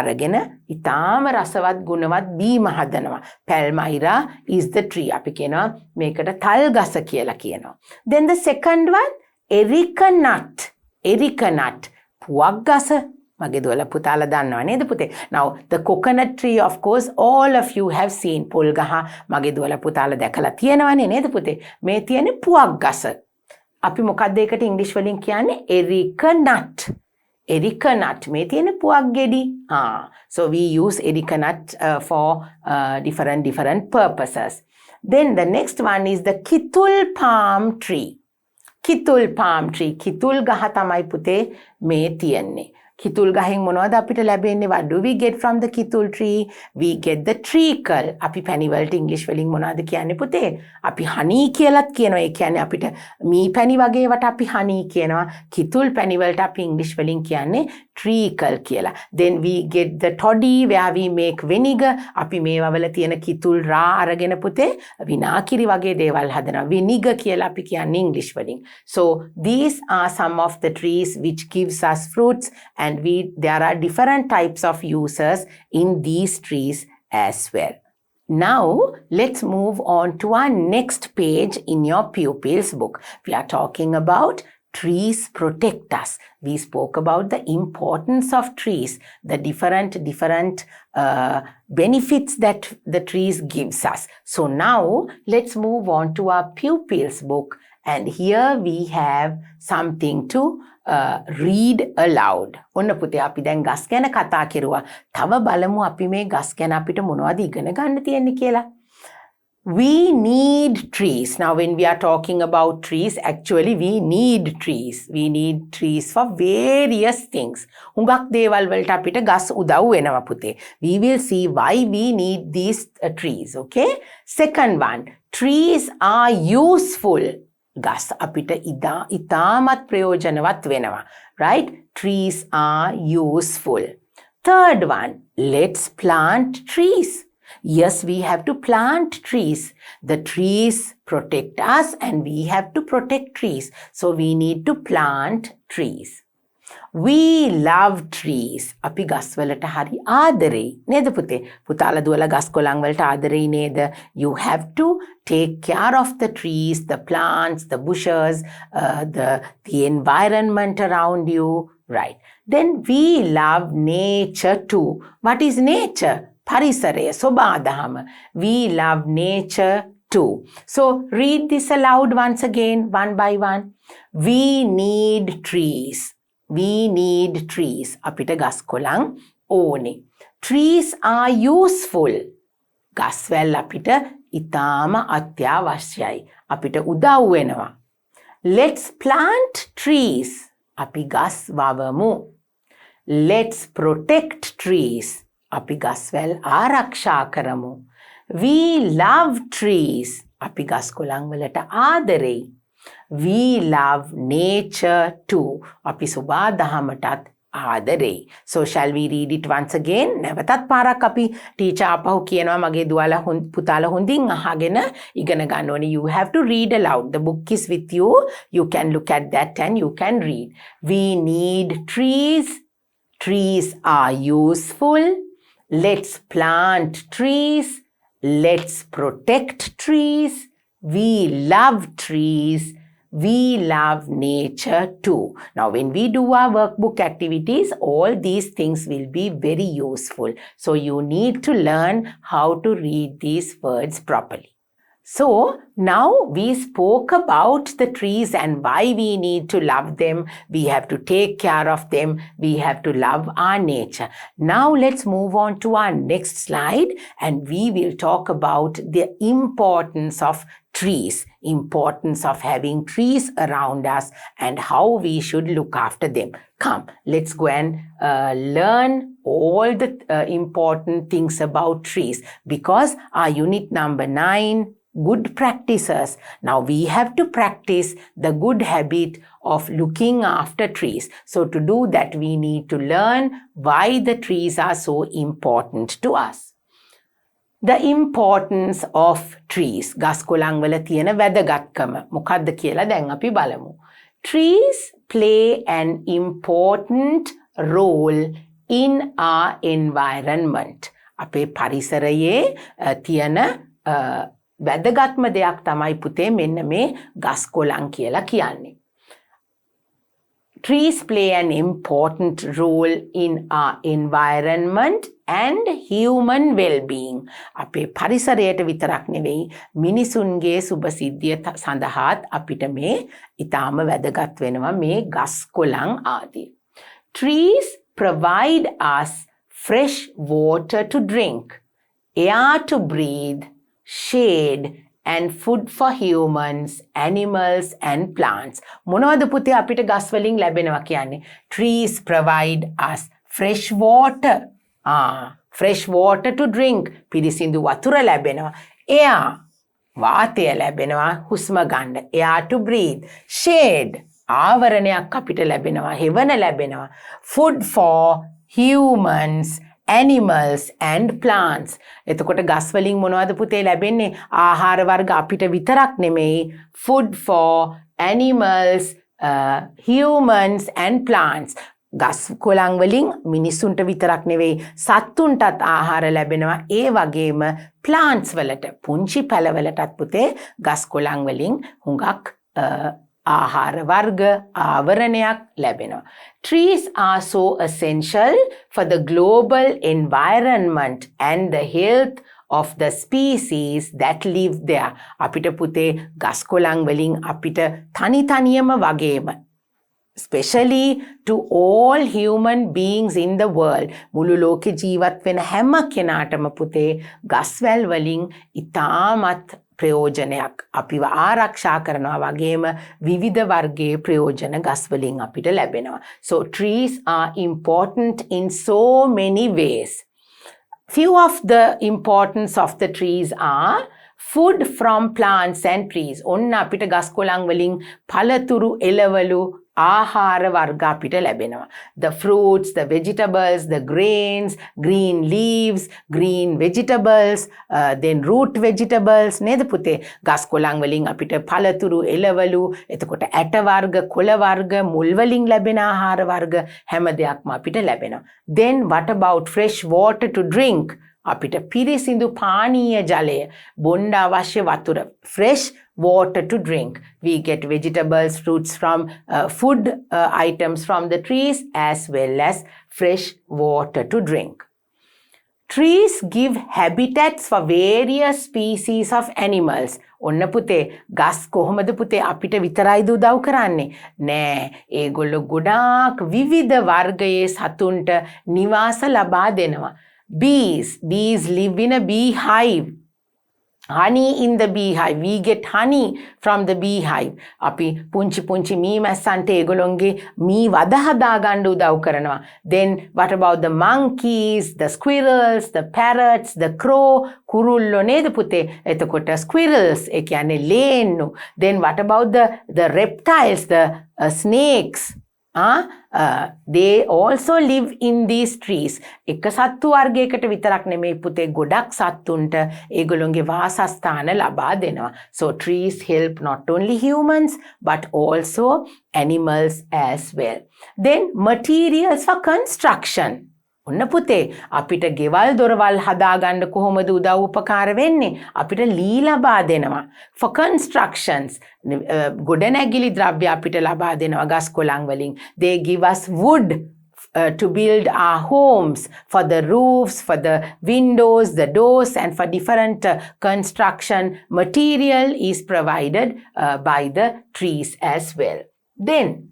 අරගෙන ඊටාම රසවත් ගුණවත් බීම හදනවා. palmyra is the tree. අපි කියනවා මේකට තල් ගස කියලා කියනවා. Then the second one, erica nut. Erica nut. පුවක් ගස. මගේ දුවල පුතාලා දන්නවා නේද පුතේ? Now the coconut tree, of course all of you have seen. පොල් ගහ මගේ දුවල පුතාලා දැකලා තියෙනවනේ නේද පුතේ? මේ තියෙන්නේ පුවක් ගස. අපි මොකක්ද ඒකට ඉංග්‍රීසි වලින් කියන්නේ? erica nut. Erica nut. මේ තියෙන පුවක් ගෙඩි. So we use erica nut for different purposes. Then the next one is the kitul palm tree. Kitul palm tree. කිතුල් ගහ තමයි පුතේ මේ තියෙන්නේ. කිතුල් ගහෙන් මොනවද අපිට ලැබෙන්නේ? What do we get from the කිතුල් tree? We get the treacle. අපි පැණි වලට ඉංග්‍රීසි වලින් මොනවද කියන්නේ පුතේ? අපි honey කියලාත් කියනවා. ඒ කියන්නේ අපිට මී පැණි වගේ වට අපි honey කියනවා. කිතුල් පැණි වලට අපි ඉංග්‍රීසි වලින් කියන්නේ treacle කියලා. Then we get the toddy where we make vinegar. අපි මේවා වල තියෙන කිතුල් රා අරගෙන පුතේ විනාකිරි වගේ දේවල් හදනවා. vinegar කියලා අපි කියන්නේ ඉංග්‍රීසි වලින්. So these are some of the trees which gives us fruits, and there are different types of uses in these trees as well. Now let's move on to our next page in your pupils book. We are talking about trees protect us. We spoke about the importance of trees, the different benefits that the trees gives us. So now let's move on to our pupils book, and here we have something to read aloud. ඔන්න පුතේ අපි දැන් ගස් ගැන කතා කරුවා. තව බලමු අපි මේ ගස් ගැන අපිට මොනවද ඉගෙන ගන්න තියෙන්නේ කියලා. We need trees. Now when we are talking about trees, actually we need trees. We need trees for various things. හුඟක් දේවල් වලට අපිට ගස් උදව් වෙනවා පුතේ. We will see why we need these trees, okay? Second one, trees are useful. ගස් අපිට ඉතාමත් ප්‍රයෝජනවත් වෙනවා. Right? Trees are useful. Third one, let's plant trees. Yes, we have to plant trees. The trees protect us and we have to protect trees. So we need to plant trees. We love trees. අපි ගස් වලට හරි ආදරෙයි නේද පුතේ? පුතාලා දුවලා ගස් කොළන් වලට ආදරෙයි නේද? You have to take care of the trees, the plants, the bushes, the environment around you, right? Then we love nature too. What is nature? පරිසරය සොබාදහම. We love nature too. So read this aloud once again, one by one. We need trees. We need trees. අපිට ගස් කොළන් ඕනේ. Trees are useful. ගස්වැල් අපිට ඉතාම අත්‍යවශ්‍යයි. අපිට උදව් වෙනවා. Let's plant trees. අපි ගස් වවමු. Let's protect trees. අපි ගස්වැල් ආරක්ෂා කරමු. We love trees. අපි ගස් කොළන් වලට ආදරෙයි. We love nature too. අපි සොබාදහමටත් ආදරෙයි. So shall we read it once again? නැවතත් පාරක් අපි ටීචර් ආපහු කියනවා මගේ දුවලා පුතාලා හොඳින් අහගෙන ඉගෙන ගන්න ඕනේ. You have to read aloud. The book is with you. You can look at that and you can read. We need trees. Trees are useful. Let's plant trees. Let's protect trees. We love trees. We love nature too. Now, when we do our workbook activities, all these things will be very useful. So, you need to learn how to read these words properly. So, now we spoke about the trees and why we need to love them. We have to take care of them. We have to love our nature. Now, let's move on to our next slide and we will talk about the importance of trees, importance of having trees around us and how we should look after them. Come, let's go and learn all the important things about trees because our unit number 9, good practices. Now we have to practice the good habit of looking after trees. So to do that, we need to learn why the trees are so important to us. The importance of trees. ගස් කොළන් වල තියෙන වැදගත්කම මොකක්ද කියලා දැන් අපි බලමු. Trees play an important role in our environment. අපේ පරිසරයේ තියෙන වැදගත්ම දෙයක් තමයි පුතේ මෙන්න මේ ගස් කොළන් කියලා කියන්නේ. Trees play an important role in our environment and human well-being. අපේ පරිසරයට විතරක් නෙවෙයි මිනිසුන්ගේ සුභසිද්ධිය සඳහාත් අපිට මේ ඊටාම වැදගත් වෙනවා මේ ගස් කොළන් ආදී. Trees provide us fresh water to drink, air to breathe, shade and food for humans, animals and plants. මොනවද පුතේ අපිට ගස් වලින් ලැබෙනවා කියන්නේ? Trees provide us fresh water. Fresh water to drink. පිරිසිදු වතුර ලැබෙනවා. Air. වාතය ලැබෙනවා හුස්ම ගන්න. Air to breathe. Shade. ආවරණයක් අපිට ලැබෙනවා. හෙවන ලැබෙනවා. Food for humans, animals and plants. එතකොට ගස් වලින් මොනවද පුතේ ලැබෙන්නේ? ආහාර වර්ග අපිට විතරක් නෙමෙයි. Food for animals, humans and plants. ගස් කොළන් වලින් මිනිසුන්ට විතරක් නෙවෙයි සත්තුන්ටත් ආහාර ලැබෙනවා. ඒ වගේම plants වලට පුංචි පැලවලටත් පුතේ ගස් කොළන් වලින් හුඟක් ආහාර වර්ග ආවරණයක් ලැබෙනවා. Trees are so essential for the global environment and the health of the species that live there. අපිට පුතේ ගස් කොළන් වලින් අපිට තනියම වගේම especially to all human beings in the world. මුළු ලෝකේ ජීවත් වෙන හැම කෙනාටම පුතේ ගස්වැල් වලින් ඉතාමත් ප්‍රයෝජනයක් අපිව ආරක්ෂා කරනවා වගේම විවිධ වර්ගයේ ප්‍රයෝජන ගස් වලින් අපිට ලැබෙනවා. So trees are important in so many ways. Few of the importance of the trees are food from plants and trees. ඔන්න අපිට ගස් කොළන් වලින් පළතුරු එළවලු ආහාර වර්ග අපිට ලැබෙනවා. The fruits, the vegetables, the grains, green leaves, green vegetables, then root vegetables නේද පුතේ? ගස් කොළන් වලින් අපිට පළතුරු එළවලු, එතකොට ඇට වර්ග, කොළ වර්ග, මුල් වලින් ලැබෙන ආහාර වර්ග හැම දෙයක්ම අපිට ලැබෙනවා. Then what about fresh water to drink? අපිට පිරිසිදු පානීය ජලය බොන්න අවශ්‍ය වතුර fresh water to drink. We get vegetables, fruits from food items from the trees as well as fresh water to drink. Trees give habitats for various species of animals. ඔන්න පුතේ ගස් කොහොමද පුතේ අපිට විතරයිද උදව් කරන්නේ? නෑ. ඒගොල්ලෝ ගොඩාක් විවිධ වර්ගයේ සතුන්ට නිවාස ලබා දෙනවා. Bees live in a beehive. Honey in the beehive. We get honey from the beehive. අපි පුංචි මී මැස්සන්ට ඒගොල්ලොන්ගේ මී වද හදා ගන්න උදව් කරනවා. Then what about the monkeys, the squirrels, the parrots, the crow? කුරුල්ලෝ නේද පුතේ? එතකොට squirrels ඒ කියන්නේ ලේන්නු. Then what about the reptiles, the snakes? They also live in these trees. එක සත්තු වර්ගයකට විතරක් නෙමෙයි පුතේ ගොඩක් සත්තුන්ට ඒගොල්ලොන්ගේ වාසස්ථාන ලබා දෙනවා. So trees help not only humans but also animals as well. Then materials for construction. ඔන්න පුතේ අපිට ගෙවල් දොරවල් හදාගන්න කොහොමද උදව් උපකාර වෙන්නේ? අපිට ලී ලබා දෙනවා. For constructions ගොඩනැගිලි ද්‍රව්‍ය අපිට ලබා දෙනවා ගස් කොළන් වලින්. They give us wood to build our homes, for the roofs, for the windows, the doors, and for different construction material is provided by the trees as well. Then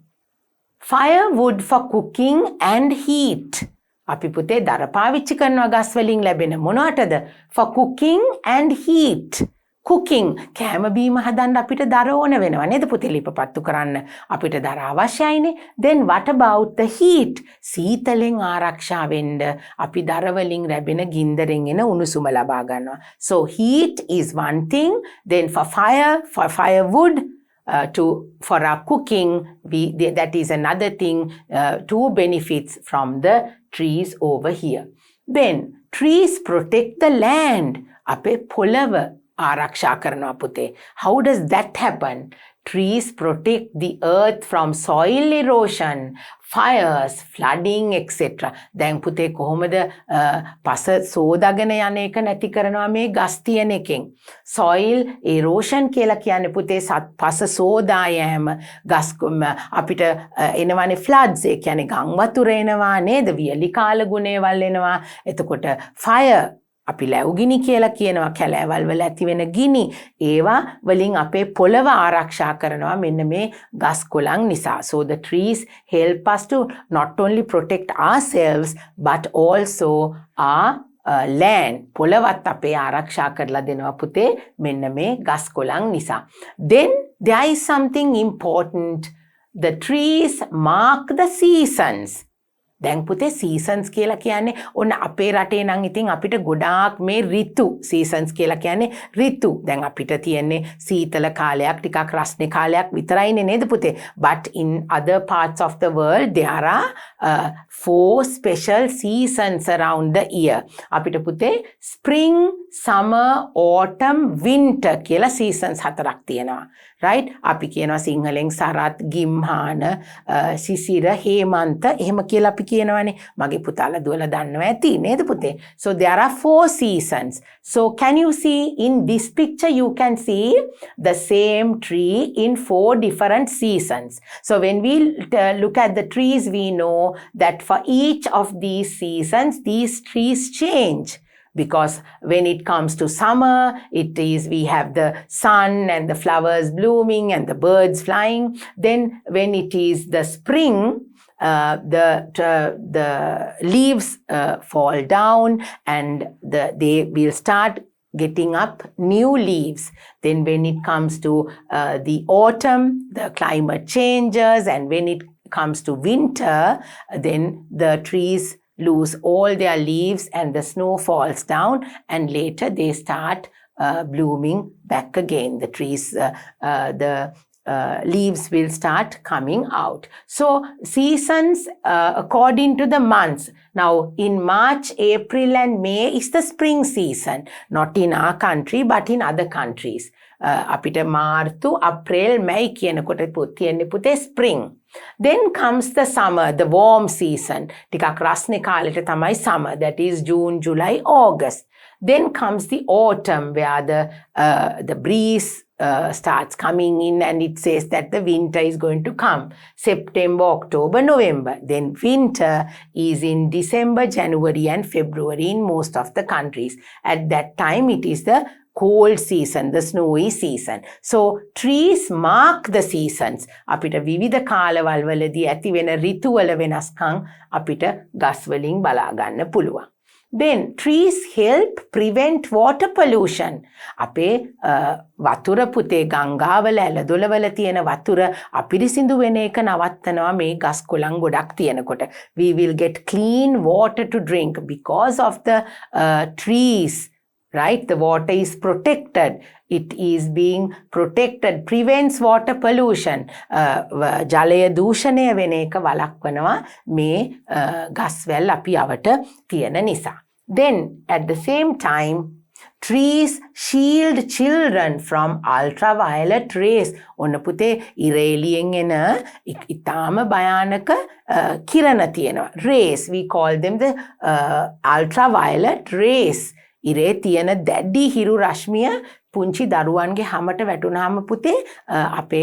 firewood for cooking and heat. අපි පුතේ දර පාවිච්චි කරනවා ගස් වලින් ලැබෙන මොනවටද? For cooking and heat. Cooking කෑම බීම හදන්න අපිට දර ඕන වෙනවා නේද පුතේ? ලිපපත්තු කරන්න අපිට දර අවශ්‍යයිනේ. Then what about the heat? සීතලෙන් ආරක්ෂා වෙන්න අපි දර වලින් ලැබෙන ගින්දරෙන් එන උණුසුම ලබා ගන්නවා. So heat is one thing. Then for firewood, for our cooking, that is another thing. Two benefits from the trees over here. Then trees protect the land. අපේ පොළව ආරක්ෂා කරනවා පුතේ. How does that happen? Trees protect the earth from soil erosion, fires, flooding, etc. දැන් පුතේ කොහොමද පස සෝදාගෙන යන එක නැති කරනවා මේ ගස් තියෙන එකෙන්. Soil erosion කියලා කියන්නේ පුතේ පස සෝදා යෑම. ගස් අපිට එනවානේ floods ඒ කියන්නේ ගම් වතුර එනවා නේද? වියලි කාල ගුණේවල් එනවා. එතකොට fire අපි ලැබුගිනි කියලා කියනවා කැලෑවල් වල ඇති වෙන ගිනි ඒවා වලින් අපේ පොළව ආරක්ෂා කරනවා මෙන්න මේ ගස් කොළන් නිසා. So the trees help us to not only protect ourselves but also our land. පොළවත් අපේ ආරක්ෂා කරලා දෙනවා පුතේ මෙන්න මේ ගස් කොළන් නිසා. Then there is something important. The trees mark the seasons. දැන් පුතේ seasons කියලා කියන්නේ ඔන්න අපේ රටේ නම් ඉතින් අපිට ගොඩාක් මේ ඍතු seasons කියලා කියන්නේ ඍතු. දැන් අපිට තියෙන්නේ සීතල කාලයක් ටිකක් රස්නේ කාලයක් විතරයිනේ නේද පුතේ? But in other parts of the world there are 4 special seasons around the year. අපිට පුතේ spring, summer, autumn, winter කියලා seasons 4ක් තියෙනවා. Right? අපි කියනවා සිංහලෙන් සරත්, ගිම්හාන, සිසිර, හේමන්ත එහෙම කියලා අපි කියනවානේ. මගේ පුතාලා දුවලා දන්නවා ඇති නේද පුතේ? So there are 4 seasons. So can you see in this picture you can see the same tree in 4 different seasons. So when we look at the trees we know that for each of these seasons these trees change. Because when it comes to summer, we have the sun and the flowers blooming and the birds flying. Then when it is the spring, the leaves fall down and they will start getting up new leaves. Then when it comes to the autumn, the climate changes, and when it comes to winter, then the trees lose all their leaves and the snow falls down and later they start blooming back again. The trees, the leaves will start coming out. So seasons according to the months. Now in March, April and May is the spring season. Not in our country but in other countries. අපිට මාර්තු, අප්‍රේල්, මැයි කියනකොට තියෙන්නේ පුතේ spring. Then comes the summer, the warm season. ටිකක් රස්නේ කාලෙට තමයි summer. That is June, July, August. Then comes the autumn where the breeze starts coming in and it says that the winter is going to come. September, October, November. Then winter is in December, January and February in most of the countries. At that time it is the cold season, the snowy season. So trees mark the seasons. අපිට විවිධ කාලවල් වලදී ඇති වෙන ඍතුවල වෙනස්කම් අපිට ගස් වලින් බලා ගන්න පුළුවන්. Then trees help prevent water pollution. අපේ වතුර පුතේ ගංගාවල ඇලදොලවල තියෙන වතුර අපිරිසිදු වෙන එක නවත්තනවා මේ ගස් කොළන් ගොඩක් තියෙනකොට. We will get clean water to drink because of the trees. Right? The water is protected. It is being protected, prevents water pollution. ජලය දූෂණය වෙන එක වළක්වනවා මේ ගස්වැල් අපි අවට තියෙන නිසා. Then at the same time, trees shield children from ultraviolet rays. ඔන්න පුතේ ඉරේලියෙන් එන ඉතාම භයානක කිරණ තියෙනවා. Rays, we call them the ultraviolet rays. ඉරේ තියෙන දැඩි හිරු රශ්මිය පුංචි දරුවන්ගේ හැමට වැටුනහම පුතේ අපේ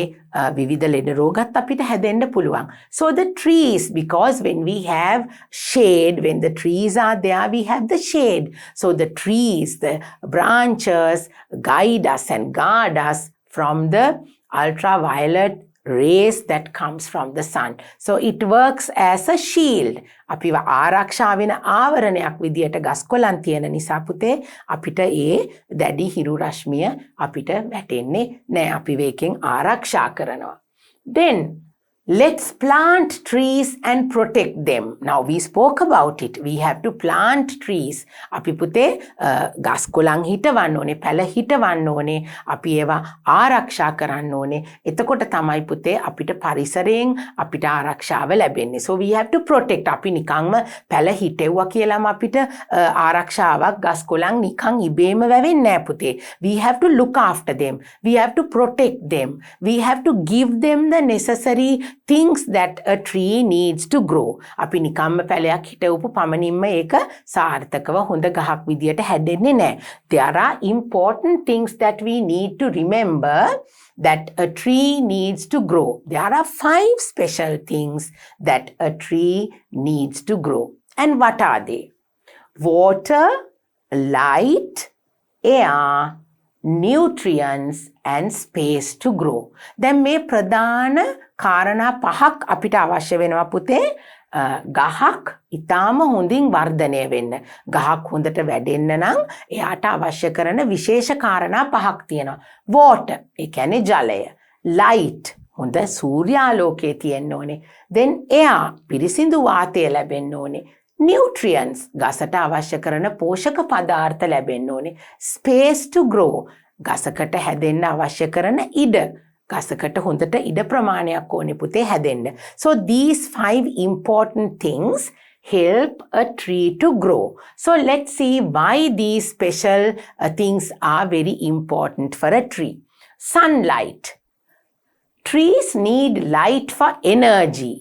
විවිධ ලෙඩ රෝගත් අපිට හැදෙන්න පුළුවන්. So the trees, because when we have shade, when the trees are there, we have the shade. So the trees, the branches guide us and guard us from the ultraviolet rays that comes from the sun. So it works as a shield. අපිව ආරක්ෂා වෙන ආවරණයක් විදියට ගස් කොළන් තියෙන නිසා පුතේ අපිට ඒ දැඩි හිරු රශ්මිය අපිට වැටෙන්නේ නැහැ. අපි මේකෙන් ආරක්ෂා කරනවා. Then let's plant trees and protect them. Now we spoke about it. We have to plant trees. අපි පුතේ ගස් කොළන් හිටවන්න ඕනේ, පැල හිටවන්න ඕනේ, අපි ඒවා ආරක්ෂා කරන්න ඕනේ. එතකොට තමයි පුතේ අපිට පරිසරයෙන් අපිට ආරක්ෂාව ලැබෙන්නේ. So we have to protect. අපි නිකන්ම පැල හිටෙව්වා කියලාම අපිට ආරක්ෂාවක් ගස් කොළන් නිකන් ඉබේම වැවෙන්නේ නැහැ පුතේ. We have to look after them. We have to protect them. We have to give them the necessary things that a tree needs to grow. අපි නිකම්ම පැලයක් හිටවපු පමණින්ම ඒක සාර්ථකව හොඳ ගහක් විදියට හැදෙන්නේ නැහැ. There are important things that we need to remember that a tree needs to grow. There are 5 special things that a tree needs to grow. And what are they? Water, light, air, nutrients and space to grow. දැන් මේ ප්‍රධාන කාරණා 5ක් අපිට අවශ්‍ය වෙනවා පුතේ ගහක් ඊටාම හොඳින් වර්ධනය වෙන්න. ගහක් හොඳට වැඩෙන්න නම් එයාට අවශ්‍ය කරන විශේෂ කාරණා 5ක් තියෙනවා. Water, ඒ කියන්නේ ජලය. Light, හොඳ සූර්යාලෝකයේ තියෙන්න ඕනේ. Then air, පිරිසිදු වාතය ලැබෙන්න ඕනේ. Nutrients, ගසට අවශ්‍ය කරන පෝෂක පදාර්ථ ලැබෙන්න ඕනේ. Space to grow, ගසකට හැදෙන්න අවශ්‍ය කරන ඉඩ. ගසකට හොඳට ඉඩ ප්‍රමාණයක් ඕනේ පුතේ හැදෙන්න. So these 5 important things help a tree to grow. So let's see why these special things are very important for a tree. Sunlight. Trees need light for energy.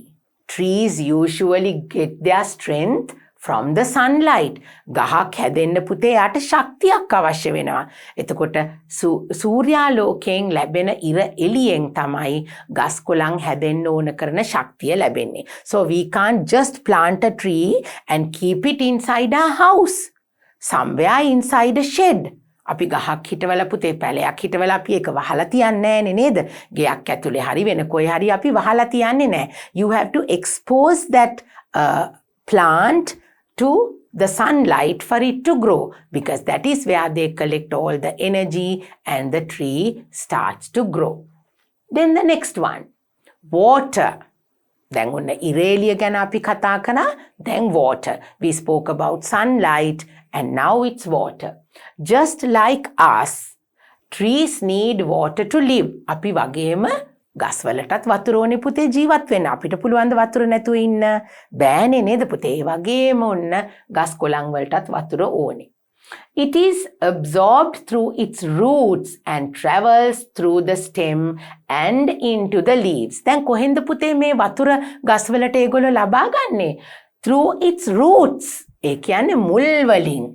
Trees usually get their strength from the sunlight. ගහක් හැදෙන්න පුතේ යාට ශක්තියක් අවශ්‍ය වෙනවා. එතකොට සූර්යාලෝකයෙන් ලැබෙන ඉර එළියෙන් තමයි ගස් කොළන් හැදෙන්න ඕන කරන ශක්තිය ලැබෙන්නේ. So we can't just plant a tree and keep it inside our house. Somewhere inside a shed. අපි ගහක් හිටවලා පුතේ පැලයක් හිටවලා අපි ඒක වහලා තියන්නේ නැහනේ නේද? ගෙයක් ඇතුලේ හරි වෙන කොයි හරි අපි වහලා තියන්නේ නැහැ. You have to expose that plant to the sunlight for it to grow, because that is where they collect all the energy and the tree starts to grow. Then the next one, water. දැන් ඔන්න ඉරේලිය ගැන අපි කතා කරා. දැන් water. We spoke about sunlight and now it's water. Just like us, trees need water to live. අපි වගේම ගස් වලටත් වතුර ඕනේ පුතේ ජීවත් වෙන්න. අපිට පුළුවන් ද වතුර නැතුව ඉන්න? බෑනේ නේද පුතේ? ඒ වගේම ඔන්න ගස් කොළන් වලටත් වතුර ඕනේ. It is absorbed through its roots and travels through the stem and into the leaves. දැන් කොහෙන්ද පුතේ මේ වතුර ගස් වලට ඒගොල්ලෝ ලබා ගන්නේ? Through its roots. ඒ කියන්නේ මුල් වලින්.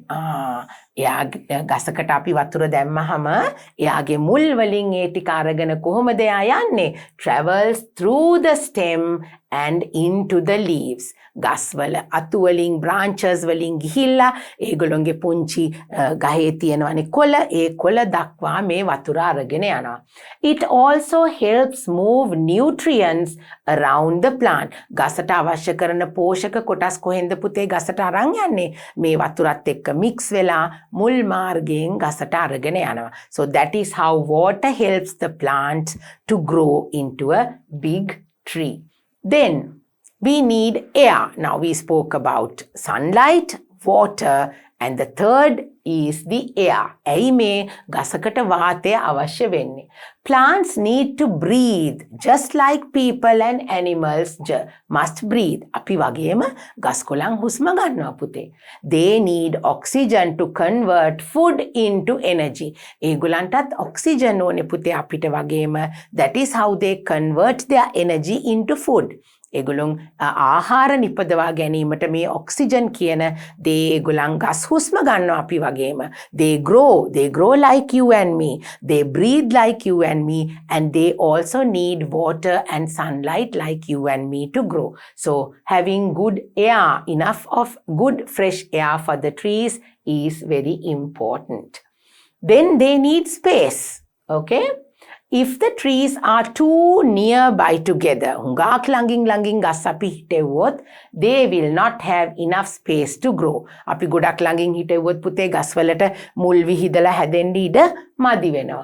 එයා ගසකට අපි වතුර දැම්මහම එයාගේ මුල් වලින් ඒ ටික අරගෙන කොහොමද එයා යන්නේ? Travels through the stem and into the leaves. ගස්වල අතු වලින් branches වලින් ගිහිල්ලා ඒගොල්ලොන්ගේ පුංචි ගහේ තියෙනවනේ කොළ, ඒ කොළ දක්වා මේ වතුර අරගෙන යනවා. It also helps move nutrients around the plant. ගසට අවශ්‍ය කරන පෝෂක කොටස් කොහෙන්ද පුතේ ගසට අරන් යන්නේ? මේ වතුරත් එක්ක මික්ස් වෙලා මුල් මාර්ගයෙන් ගසට අරගෙන යනවා. So that is how water helps the plant to grow into a big tree. Then we need air. Now we spoke about sunlight, water, and the third is the air. ඇයි මේ ගසකට වාතය අවශ්‍ය වෙන්නේ? Plants need to breathe just like people and animals must breathe. අපි වගේම ගස්කොළන් හුස්ම ගන්නවා පුතේ. They need oxygen to convert food into energy. ඒගොල්ලන්ටත් ඔක්සිජන් ඕනේ පුතේ අපිට වගේම. That is how they convert their energy into food. ඒගොල්ලොන් ආහාර නිපදවා ගැනීමට මේ ඔක්සිජන් කියන දේ ඒගොල්ලන් ගස් හුස්ම ගන්නවා අපි වගේම. They grow like you and me. They breathe like you and me, and they also need water and sunlight like you and me to grow. So having good air, enough of good fresh air for the trees is very important. Then they need space. Okay? If the trees are too nearby together, හුඟක් ළඟින් ගස් අපි හිටෙව්වොත්, they will not have enough space to grow. අපි ගොඩක් ළඟින් හිටෙව්වොත් පුතේ ගස්වලට මුල් විහිදලා හැදෙන්න ඉඩ මදි වෙනවා.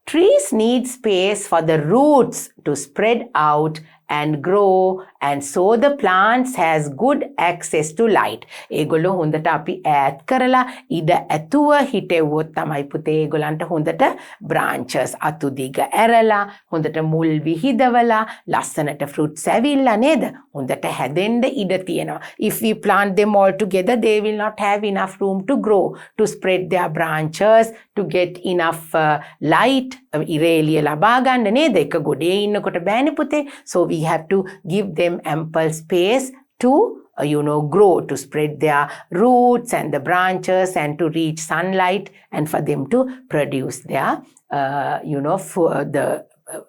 Trees need space for the roots to spread out and grow, and so the plants has good access to light. ඒගොල්ලෝ හොඳට අපි ඈත් කරලා ඉඩ ඇතුව හිටෙව්වොත් තමයි පුතේ ඒගොල්ලන්ට හොඳට branches අතු දිග ඇරලා හොඳට මුල් විහිදවලා ලස්සනට fruits ඇවිල්ලා නේද? හොඳට හැදෙන්න ඉඩ තියෙනවා. If we plant them all together, they will not have enough room to grow, to spread their branches, to get enough light. ඉරේලිය ලබා ගන්න නේද? එක ගොඩේ ඉන්නකොට බෑනේ පුතේ. So we have to give them ample space to grow, to spread their roots and the branches and to reach sunlight and for them to produce their the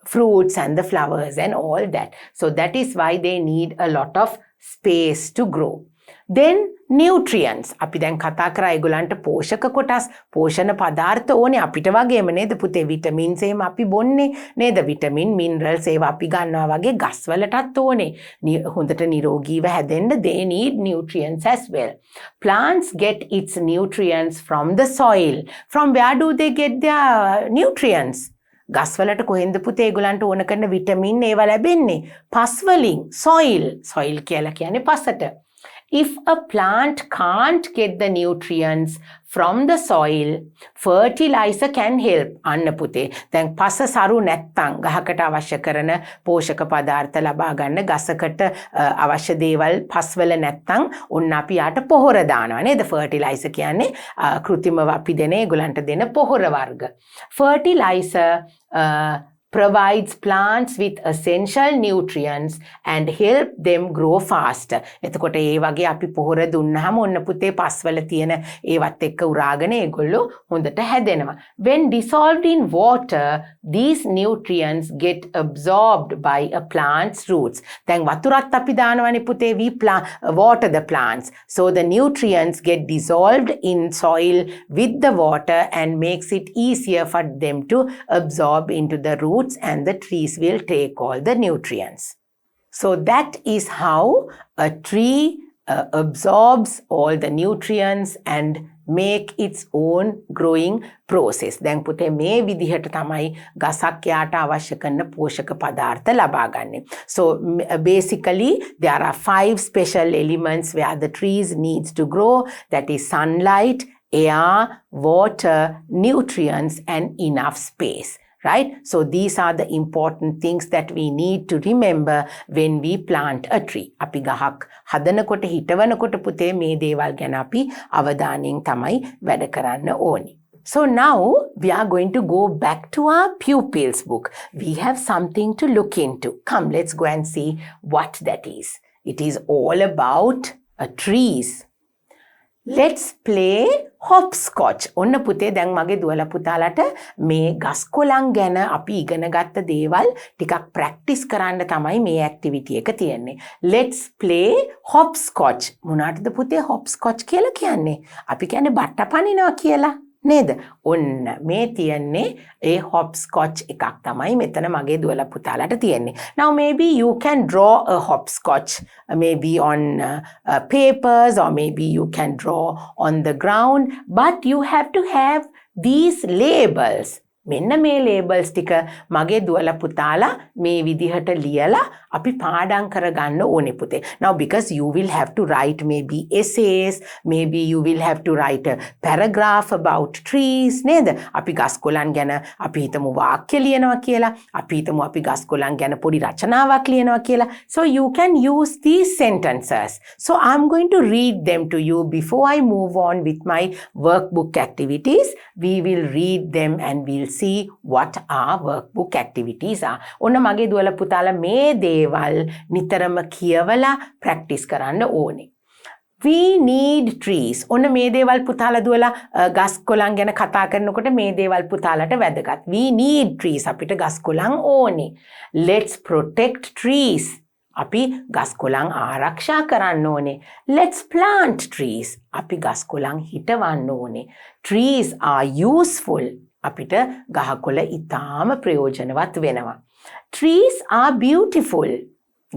fruits and the flowers and all that. So that is why they need a lot of space to grow. Then nutrients. අපි දැන් කතා කරා ඒගොල්ලන්ට පෝෂක කොටස්, පෝෂණ පදාර්ථ ඕනේ අපිට වගේම නේද පුතේ? විටමින්ස් එහෙම අපි බොන්නේ නේද? විටමින්, මිනරල්ස් ඒවා අපි ගන්නවා වගේ ගස්වලටත් ඕනේ. හොඳට නිරෝගීව හැදෙන්න they need nutrients as well. Plants get its nutrients from the soil. From where do they get their nutrients? ගස්වලට කොහෙන්ද පුතේ ඒගොල්ලන්ට ඕන කරන විටමින් ඒවා ලැබෙන්නේ? පස් වලින්. soil කියලා කියන්නේ පසට. If a plant can't get the nutrients from the soil, fertilizer can help. අන්න පුතේ. දැන් පස සරු නැත්තම් ගහකට අවශ්‍ය කරන පෝෂක පදාර්ථ ලබා ගන්න ගසකට අවශ්‍ය දේවල් පස්වල නැත්තම් ඔන්න අපි යාට පොහොර දානවා නේද? fertilizer කියන්නේ කෘත්‍රිමව අපි දෙන ඒගොල්ලන්ට දෙන පොහොර වර්ග. Fertilizer provides plants with essential nutrients and help them grow faster. එතකොට ඒ වගේ අපි පොහොර දුන්නාම ඔන්න පුතේ පස්වල තියෙන ඒවත් එක්ක උරාගෙන ඒගොල්ලෝ හොඳට හැදෙනවා. When dissolved in water, these nutrients get absorbed by a plant's roots. දැන් වතුරත් අපි දානවනේ පුතේ, we water the plants. So the nutrients get dissolved in soil with the water and makes it easier for them to absorb into the roots, and the trees will take all the nutrients. So that is how a tree absorbs all the nutrients and make its own growing process. දැන් පුතේ මේ විදිහට තමයි ගසක් යාට අවශ්‍ය කරන පෝෂක පදාර්ථ ලබා ගන්න. So basically there are 5 special elements where the trees needs to grow. That is sunlight, air, water, nutrients, and enough space. Right? So these are the important things that we need to remember when we plant a tree. අපි ගහක් හදනකොට හිටවනකොට පුතේ මේ දේවල් ගැන අපි අවධානයෙන් තමයි වැඩ කරන්න ඕනි. So now we are going to go back to our pupils book. We have something to look into. Come, let's go and see what that is. It is all about trees. Let's play hopscotch. ඔන්න පුතේ දැන් මගේ දුවලා පුතාලට මේ ගස්කොළන් ගැන අපි ඉගෙන ගත්ත දේවල් ටිකක් ප්‍රැක්ටිස් කරන්න තමයි මේ ඇක්ටිවිටි එක තියෙන්නේ. Let's play hopscotch. මොනවටද පුතේ hopscotch කියලා කියන්නේ? අපි කියන්නේ බට්ට පනිනවා කියලා. නේද? ඔන්න මේ තියෙන්නේ ඒ hopscotch එකක් තමයි මෙතන මගේ දුවලා පුතාලට තියෙන්නේ. Now maybe you can draw a hopscotch maybe on papers or maybe you can draw on the ground, but you have to have these labels. මෙන්න මේ labels ටික මගේ දුවලා පුතාලා මේ විදිහට ලියලා අපි පාඩම් කරගන්න ඕනේ පුතේ. Now because you will have to write maybe essays, maybe you will have to write a paragraph about trees නේද? අපි ගස්කොළන් ගැන අපි හිතමු වාක්‍ය ලියනවා කියලා. අපි හිතමු අපි ගස්කොළන් ගැන පොඩි රචනාවක් ලියනවා කියලා. So you can use these sentences. So I'm going to read them to you before I move on with my workbook activities. We will read them and we'll see what our workbook activities are. ඔන්න මගේ දුවලා පුතාලා මේ දේවල් නිතරම කියවලා practice කරන්න ඕනේ. We need trees. ඔන්න මේ දේවල් පුතාලා දුවලා ගස්කොළන් ගැන කතා කරනකොට මේ දේවල් පුතාලට වැදගත්. We need trees. අපිට ගස්කොළන් ඕනේ. Let's protect trees. අපි ගස්කොළන් ආරක්ෂා කරන්න ඕනේ. Let's plant trees. අපි ගස්කොළන් හිටවන්න ඕනේ. Trees are useful. අපිට ගහකොළ ඉතාම ප්‍රයෝජනවත් වෙනවා. Trees are beautiful.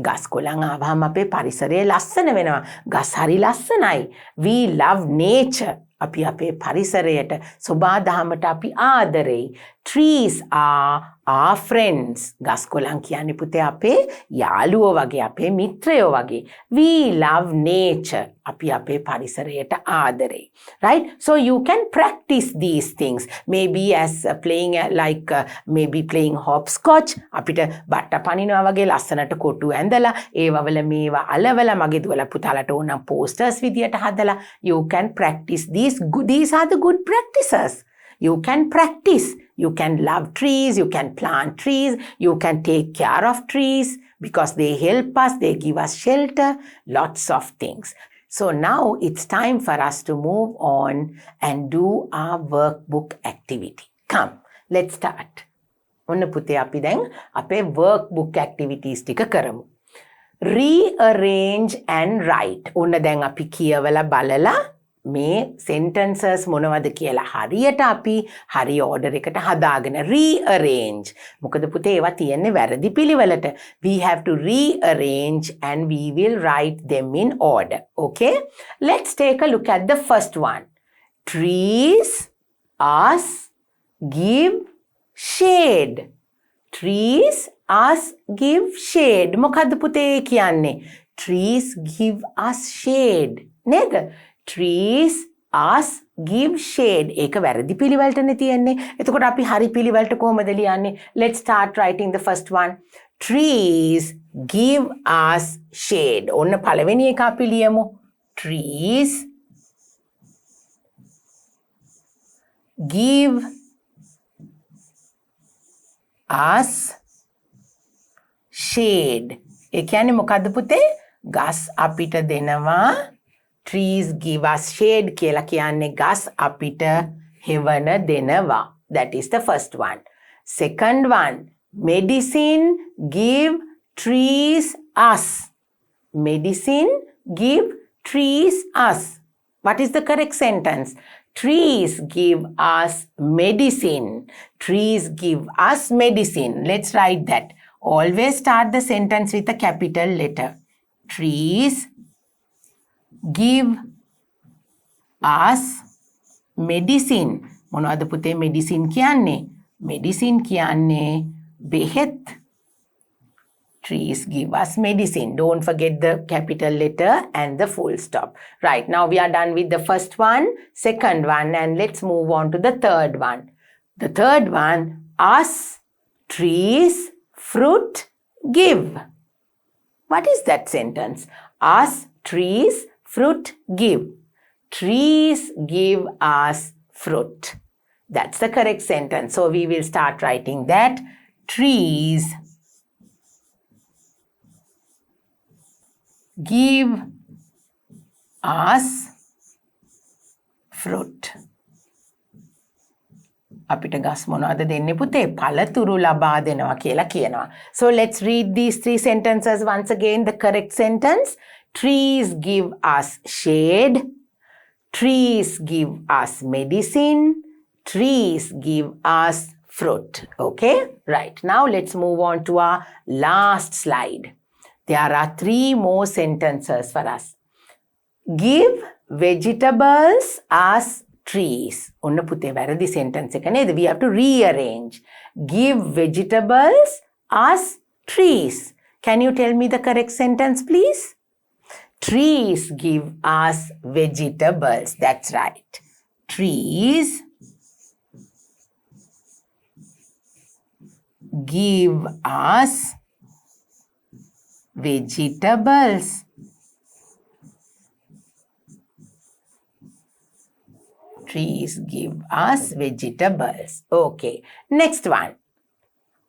ගස්කොළන් ආවහම අපේ පරිසරය ලස්සන වෙනවා. ගස් හරි ලස්සනයි. We love nature. අපි අපේ පරිසරයට සොබාදහමට අපි ආදරෙයි. Trees are our friends. ගස්කොළන් කියන්නේ පුතේ අපේ යාළුවෝ වගේ, අපේ මිත්‍රයෝ වගේ. We love nature. අපි අපේ පරිසරයට ආදරෙයි. Right? So you can practice these things. Maybe as playing maybe playing hopscotch. අපිට බට්ට පනිනවා වගේ ලස්සනට කොටු ඇඳලා ඒවවල මේවා අලවලා මගේ දුවලා පුතාලට ඕනම් posters විදියට හදලා you can practice these are the good practices. You can practice. You can love trees, you can plant trees, you can take care of trees because they help us, they give us shelter, lots of things. So now it's time for us to move on and do our workbook activity. Come, let's start. ඔන්න පුතේ අපි දැන් අපේ workbook activities ටික කරමු. Rearrange and write. ඔන්න දැන් අපි කියවලා බලලා මේ sentences මොනවද කියලා හරියට අපි හරි order එකට හදාගෙන rearrange. මොකද පුතේ ඒවා තියෙන්නේ වැරදි පිළිවෙලට. We have to rearrange and we will write them in order. Okay? Let's take a look at the first one. Trees us give shade. Trees us give shade. මොකද්ද පුතේ කියන්නේ? Trees give us shade. නේද? Trees us give shade. ඒක වැරදි පිළිවෙලටනේ තියෙන්නේ. එතකොට අපි හරි පිළිවෙලට කොහොමද ලියන්නේ? Let's start writing the first one. Trees give us shade. ඔන්න පළවෙනි එක අපි ලියමු. Trees give us shade. ඒ කියන්නේ මොකද්ද පුතේ? ගස් අපිට දෙනවා. Trees give us shade කියලා කියන්නේ ගස් අපිට හෙවන දෙනවා. That is the first one. Second one, medicine give trees us. Medicine give trees us. What is the correct sentence? Trees give us medicine. Trees give us medicine. Let's write that. Always start the sentence with a capital letter. Trees give us medicine. මොනවද පුතේ medicine කියන්නේ? Medicine කියන්නේ බෙහෙත්. Trees give us medicine. Don't forget the capital letter and the full stop. Right, now we are done with the first one, second one, and let's move on to the third one. The third one, us trees fruit give. What is that sentence? Us trees fruit give. Trees give us fruit. That's the correct sentence. So we will start writing that. Trees give us fruit. අපිට ගස් මොනවද දෙන්නේ පුතේ? පළතුරු ලබා දෙනවා කියලා කියනවා. So let's read these three sentences once again. The correct sentence: trees give us shade, trees give us medicine, trees give us fruit. Okay, right. Now let's move on to our last slide. There are 3 more sentences for us. Give vegetables as trees. ඔන්න පුතේ වැරදි sentence එක නේද? We have to rearrange. Give vegetables as trees. Can you tell me the correct sentence, please? Trees give us vegetables. That's right. Trees give us vegetables. Trees give us vegetables. Okay. Next one.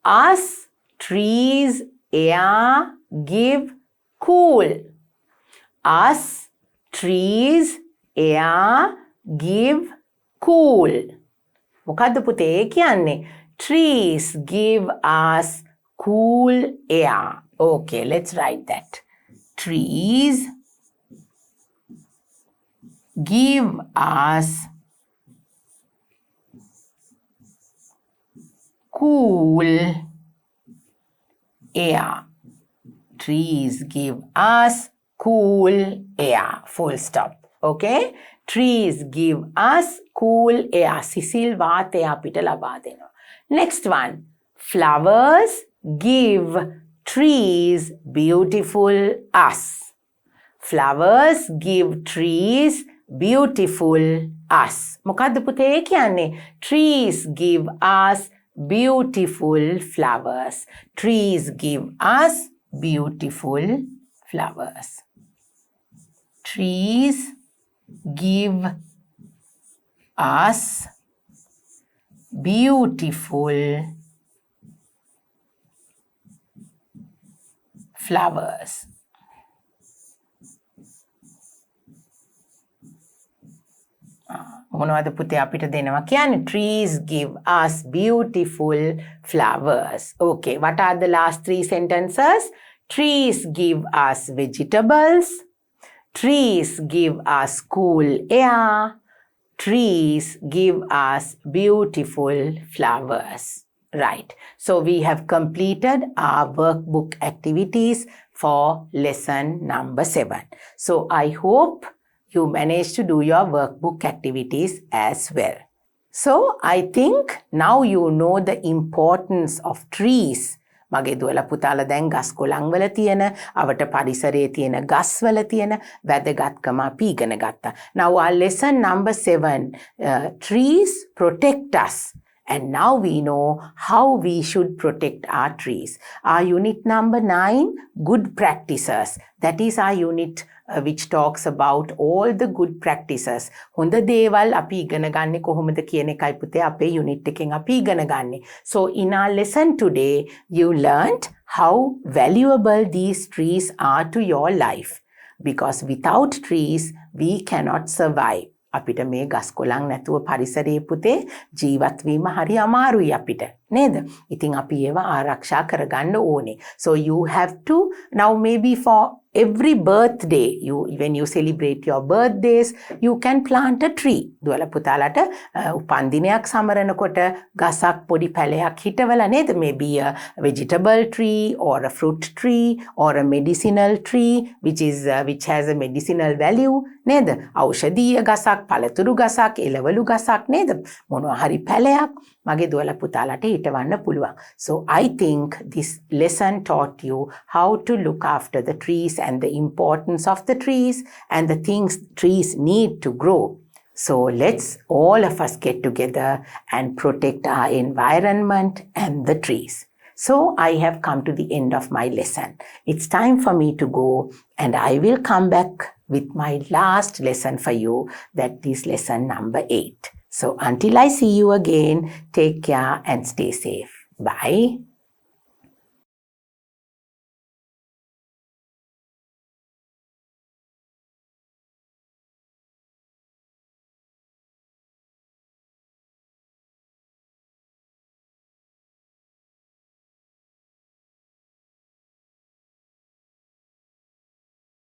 Us trees air give cool. Us trees air give cool. මොකද්ද පුතේ කියන්නේ? Trees give us cool air. Okay, let's write that. Trees give us cool air. Trees give us cool air. Full stop. Okay? Trees give us cool air. සිසිල් වාතය අපිට ලබා දෙනවා. Next one. Flowers give trees beautiful us. Flowers give trees beautiful us. මොකද්ද පුතේ කියන්නේ? Trees give us beautiful flowers. Trees give us beautiful flowers. Trees give us beautiful flowers. මොනවද පුතේ අපිට දෙනවා කියන්නේ? Trees give us beautiful flowers. Okay, what are the last 3 sentences? Trees give us vegetables. Trees give us cool air. Trees give us beautiful flowers. Right. So we have completed our workbook activities for lesson number 7. So I hope you managed to do your workbook activities as well. So I think now you know the importance of trees. මගේ දුවලා පුතාලා දැන් ගස් කොළන් වල තියෙන, අවට පරිසරයේ තියෙන ගස් වල තියෙන වැදගත්කම අපි ඉගෙන ගත්තා. Now our lesson number 7, trees protect us. And now we know how we should protect our trees. Our unit number 9, good practices. That is our unit which talks about all the good practices. හොඳ දේවල් අපි ඉගෙන ගන්නේ කොහොමද කියන එකයි පුතේ අපේ unit එකෙන් අපි ඉගෙන ගන්නේ. So in our lesson today, you learned how valuable these trees are to your life. Because without trees, we cannot survive. අපිට මේ ගස් කොළන් නැතුව පරිසරයේ පුතේ ජීවත් වීම හරි අමාරුයි අපිට නේද? ඉතින් අපි ඒවා ආරක්ෂා කරගන්න ඕනේ. So you have to now maybe for every birthday, when you celebrate your birthdays, you can plant a tree. දුවලා පුතාලට උපන්දිනයක් සමරනකොට ගසක් පොඩි පැලයක් හිටවලා නේද? Maybe a vegetable tree or a fruit tree or a medicinal tree which has a medicinal value නේද? ඖෂධීය ගසක්, පළතුරු ගසක්, එළවලු ගසක් නේද? මොනවා හරි පැලයක් මගේ දුවලා පුතාලට හිටවන්න පුළුවන්. So I think this lesson taught you how to look after the trees and the importance of the trees and the things trees need to grow. So let's all of us get together and protect our environment and the trees. So I have come to the end of my lesson. It's time for me to go, and I will come back with my last lesson for you, that is lesson number 8. So until I see you again, take care and stay safe. Bye.